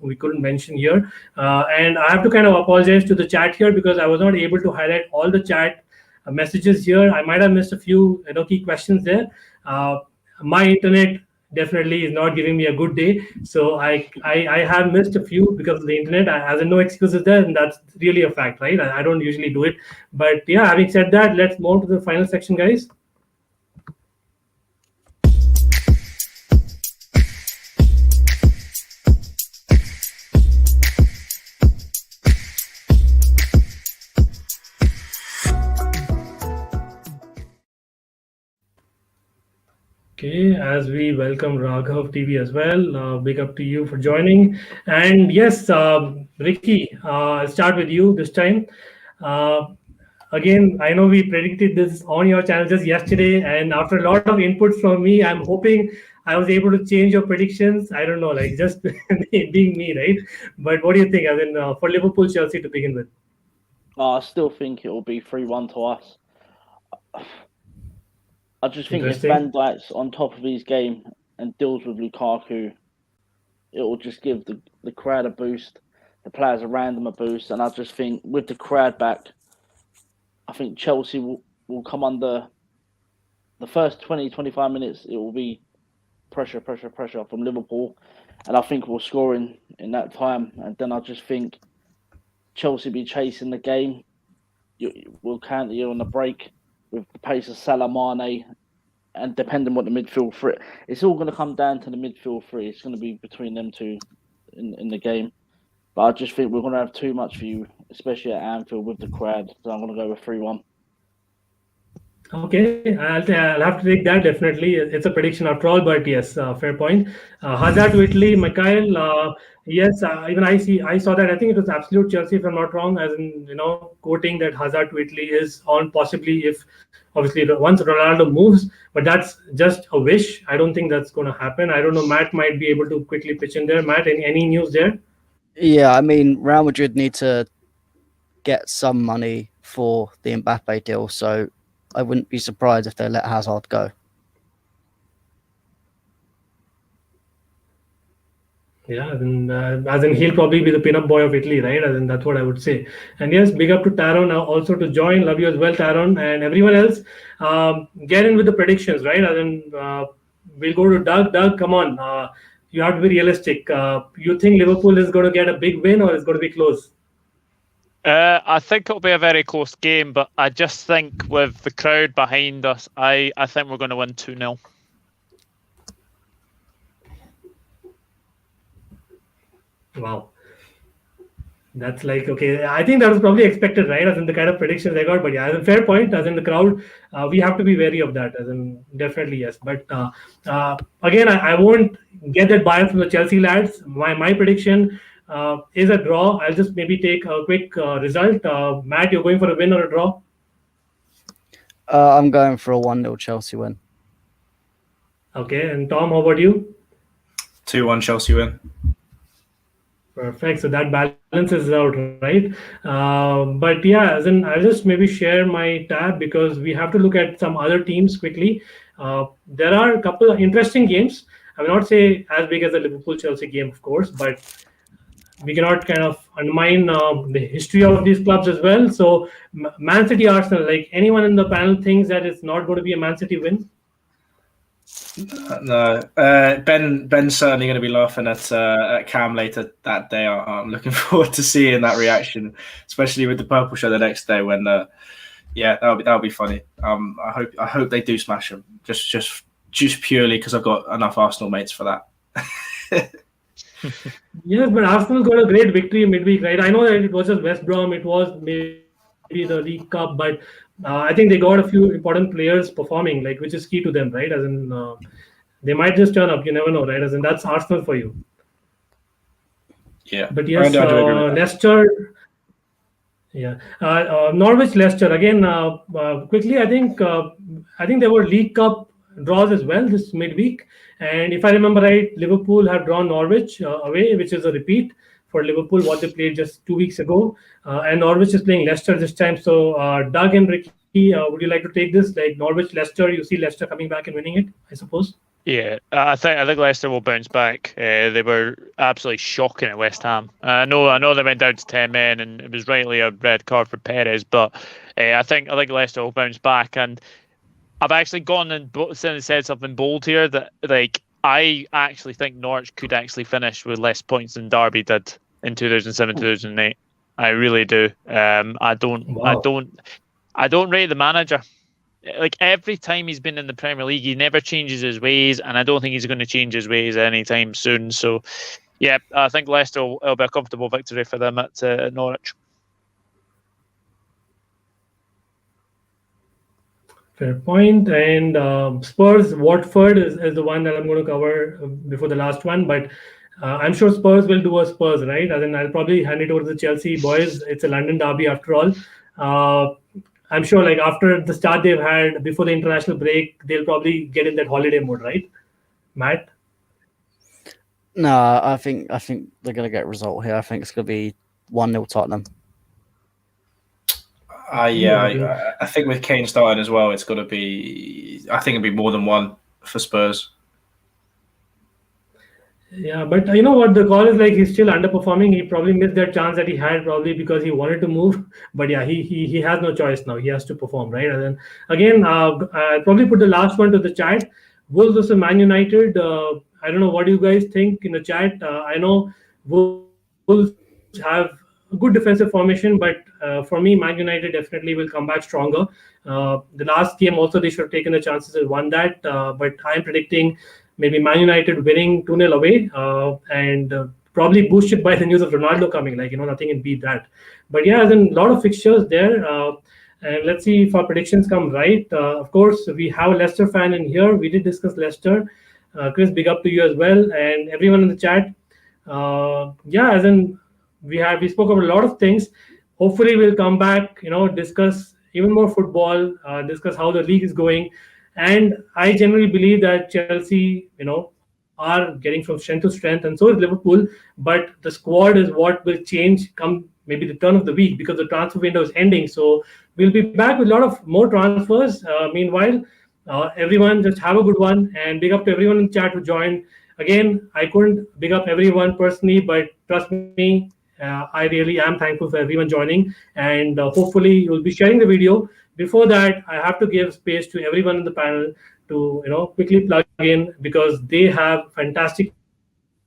We couldn't mention here. And I have to kind of apologize to the chat here because I was not able to highlight all the chat messages here. I might have missed a few key questions there. My internet definitely is not giving me a good day, so I have missed a few because of the internet. As in, no excuses there, and that's really a fact, right? I don't usually do it, but yeah, having said that, let's move to the final section, guys. Okay, as we welcome RCF Tv as well, big up to you for joining. And yes, Ricky, I'll start with you this time. Again, I know we predicted this on your channel just yesterday, and after a lot of inputs from me, I'm hoping I was able to change your predictions. I don't know, just being me, right? But what do you think, as in for Liverpool, Chelsea to begin with? I still think it will be 3-1 to us. I just think if Van Dijk's on top of his game and deals with Lukaku, it will just give the crowd a boost, the players around them a boost. And I just think with the crowd back, I think Chelsea will come under the first 20, 25 minutes. It will be pressure from Liverpool. And I think we'll score in that time. And then I just think Chelsea be chasing the game. We'll counter you on the break with the pace of Salah, Mane, and depending what the midfield three. It's all going to come down to the midfield three. It's going to be between them two in the game. But I just think we're going to have too much for you, especially at Anfield with the crowd. So I'm going to go with 3-1. Okay, I'll have to take that, definitely. It's a prediction after all, but yes, fair point. Hazard to Italy, Mikhail, yes, even I saw that. I think it was absolute Chelsea, if I'm not wrong, as in, quoting that Hazard to Italy is on possibly if, obviously, once Ronaldo moves, but that's just a wish. I don't think that's going to happen. I don't know, Matt might be able to quickly pitch in there. Matt, any news there? Yeah, I mean, Real Madrid need to get some money for the Mbappe deal, so I wouldn't be surprised if they let Hazard go. Yeah, as in he'll probably be the pin-up boy of Italy, right? As in that's what I would say. And yes, big up to Taron also to join. Love you as well, Taron, and everyone else. Get in with the predictions, right? As in we'll go to Doug. Doug, come on. You have to be realistic. You think Liverpool is going to get a big win or it's going to be close? I think it'll be a very close game, but I just think with the crowd behind us, I think we're going to win 2-0. Wow. That's okay. I think that was probably expected, right? As in the kind of predictions I got. But yeah, as a fair point, as in the crowd, we have to be wary of that. As in definitely yes. But again, I won't get that bias from the Chelsea lads. My prediction is a draw. I'll just maybe take a quick result. Matt, you're going for a win or a draw? I'm going for a 1-0 Chelsea win. Okay, and Tom, how about you? 2-1 Chelsea win. Perfect. So that balances out, right? But yeah, as in, I'll just maybe share my tab because we have to look at some other teams quickly. There are a couple of interesting games. I will not say as big as the Liverpool-Chelsea game, of course, but we cannot kind of undermine the history of these clubs as well. So Man City, Arsenal, anyone in the panel thinks that it's not going to be a Man City win? No, Ben's certainly going to be laughing at Cam later that day. I'm looking forward to seeing that reaction, especially with the purple show the next day. When, that'll be funny. I hope they do smash them, just purely because I've got enough Arsenal mates for that. Yes, but Arsenal got a great victory midweek, right? I know that it was just West Brom. It was maybe maybe the League Cup, but I think they got a few important players performing, like which is key to them, right? As in, they might just turn up. You never know, right? As in, that's Arsenal for you. Yeah, But yes, I do agree with that. Leicester. Yeah, Norwich, Leicester again. Quickly, I think there were League Cup draws as well this midweek, and if I remember right, Liverpool have drawn Norwich away, which is a repeat for Liverpool what they played just 2 weeks ago, and Norwich is playing Leicester this time. So, Doug and Ricky, would you like to take this? Like Norwich, Leicester, you see Leicester coming back and winning it, I suppose. Yeah, I think Leicester will bounce back. They were absolutely shocking at West Ham. I know they went down to 10 men, and it was rightly a red card for Perez. But I think Leicester will bounce back. And I've actually gone and said something bold here that I actually think Norwich could actually finish with less points than Derby did in 2007, 2008. I really do. I don't rate the manager. Like every time he's been in the Premier League, he never changes his ways, and I don't think he's going to change his ways anytime soon. So, yeah, I think Leicester will be a comfortable victory for them at Norwich. Fair point. And Spurs, Watford is the one that I'm going to cover before the last one. But I'm sure Spurs will do a Spurs, right? And then I'll probably hand it over to the Chelsea boys. It's a London derby after all. I'm sure, like after the start they've had before the international break, they'll probably get in that holiday mode, right? Matt? No, I think they're going to get a result here. I think it's going to be 1-0 Tottenham. I think with Kane starting as well, it's got to be. I think it'll be more than one for Spurs. Yeah, but you know what? The call is like he's still underperforming. He probably missed that chance that he had probably because he wanted to move. But yeah, he has no choice now. He has to perform, right? And then again, I'll probably put the last one to the chat. Wolves versus Man United. I don't know what you guys think in the chat. I know Wolves have a good defensive formation, but for me, Man United definitely will come back stronger. The last game also they should have taken the chances and won that. But I'm predicting maybe Man United winning 2-0 away and probably boosted by the news of Ronaldo coming. Like, nothing can beat that. But yeah, there's a lot of fixtures there. And let's see if our predictions come right. Of course, we have a Leicester fan in here. We did discuss Leicester. Chris, big up to you as well. And everyone in the chat. As in, we spoke about a lot of things. Hopefully, we'll come back, discuss even more football, discuss how the league is going. And I generally believe that Chelsea, are getting from strength to strength, and so is Liverpool. But the squad is what will change come maybe the turn of the week because the transfer window is ending. So we'll be back with a lot of more transfers. Meanwhile, everyone just have a good one, and big up to everyone in chat who joined. Again, I couldn't big up everyone personally, but trust me, I really am thankful for everyone joining, and hopefully you'll be sharing the video. Before that, I have to give space to everyone in the panel to quickly plug in because they have fantastic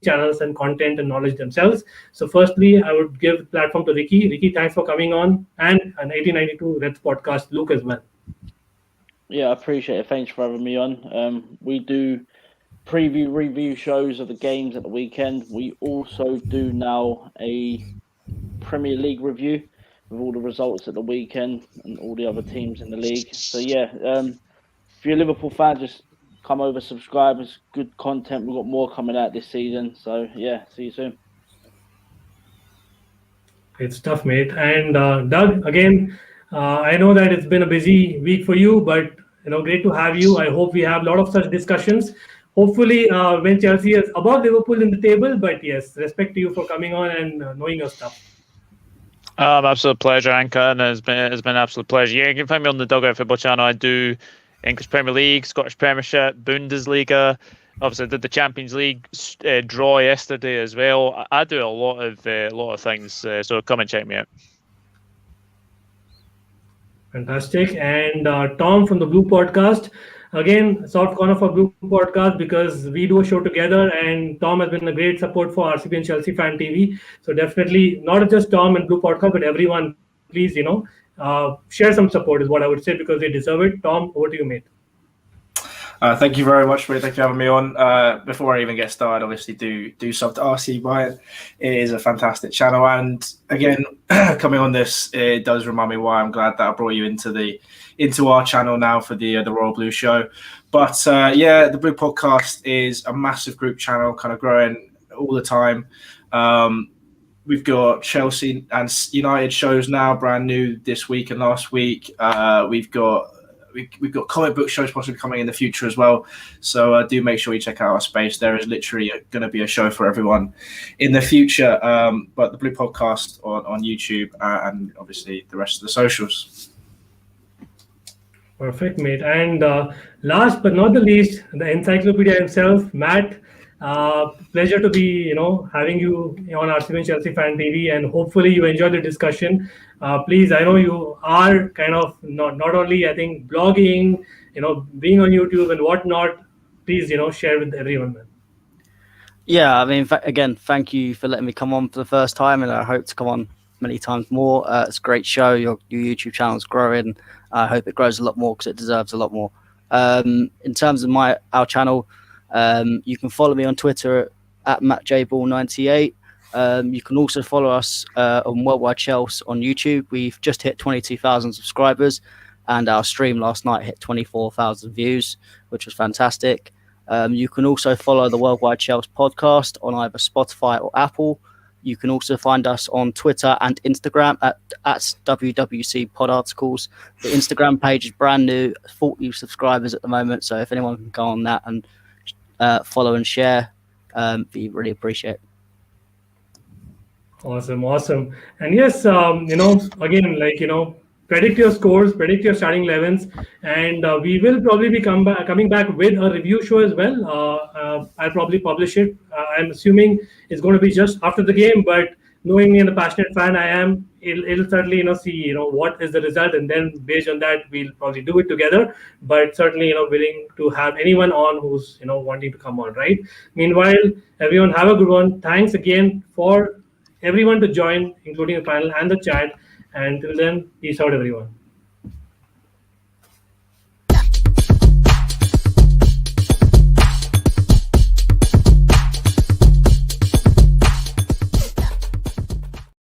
channels and content and knowledge themselves. So firstly, I would give the platform to Ricky. Ricky, thanks for coming on, and an 1892 Reds podcast, Luke as well. Yeah, I appreciate it. Thanks for having me on. We do review shows of the games at the weekend. We also do now a Premier League review with all the results at the weekend and all the other teams in the league. So yeah, if you're a Liverpool fan, just come over, subscribe. It's good content. We've got more coming out this season. So yeah, see you soon. Great stuff, mate. And Doug, again, I know that it's been a busy week for you, but great to have you. I hope we have a lot of such discussions. Hopefully, when Chelsea is above Liverpool in the table. But yes, respect to you for coming on and knowing your stuff. Absolute pleasure, Ankit, and it's been an absolute pleasure. Yeah, you can find me on the Dugout Football channel. I do English Premier League, Scottish Premiership, Bundesliga. Obviously, I did the Champions League draw yesterday as well. I do a lot of things, so come and check me out. Fantastic. And Tom from the Blue Podcast. Again, soft corner for Blue Podcast because we do a show together, and Tom has been a great support for RCB and Chelsea Fan TV. So definitely not just Tom and Blue Podcast, but everyone, please, share some support is what I would say because they deserve it. Tom, over to you, mate. Thank you very much, mate. Thank you for having me on. Before I even get started, obviously do sub to RC Bayern. It is a fantastic channel, and again, coming on this, it does remind me why I'm glad that I brought you into our channel now for the Royal Blue Show. But the Blue Podcast is a massive group channel, kind of growing all the time. We've got Chelsea and United shows now, brand new this week and last week. We've got comic book shows possibly coming in the future as well. So do make sure you check out our space. There is literally going to be a show for everyone in the future. But the Blue Podcast on YouTube and obviously the rest of the socials. Perfect, mate. And last but not the least, the encyclopedia himself, Matt. Pleasure to be, having you on RCF Chelsea Fan TV, and hopefully you enjoy the discussion. Please, I know you are kind of not only, I think, blogging, being on YouTube and whatnot. Please, share with everyone, man. Yeah, I mean, again, thank you for letting me come on for the first time, and I hope to come on many times more. It's a great show. Your YouTube channel is growing. I hope it grows a lot more because it deserves a lot more. In terms of our channel, you can follow me on Twitter at MattJBall98. You can also follow us on Worldwide Chelsea on YouTube. We've just hit 22,000 subscribers, and our stream last night hit 24,000 views, which was fantastic. You can also follow the Worldwide Chelsea podcast on either Spotify or Apple. You can also find us on Twitter and Instagram at WWC Pod Articles. The Instagram page is brand new, 40 subscribers at the moment. So if anyone can go on that and follow and share, we really appreciate it. Awesome. And yes, again, predict your scores, predict your starting 11s, and we will probably be coming back with a review show as well. I'll probably publish it. I'm assuming it's going to be just after the game, but knowing me and the passionate fan I am, it'll certainly, see, what is the result, and then based on that, we'll probably do it together. But certainly, willing to have anyone on who's, wanting to come on, right? Meanwhile, everyone have a good one. Thanks again for everyone to join, including the panel and the chat. And till then, peace out, everyone.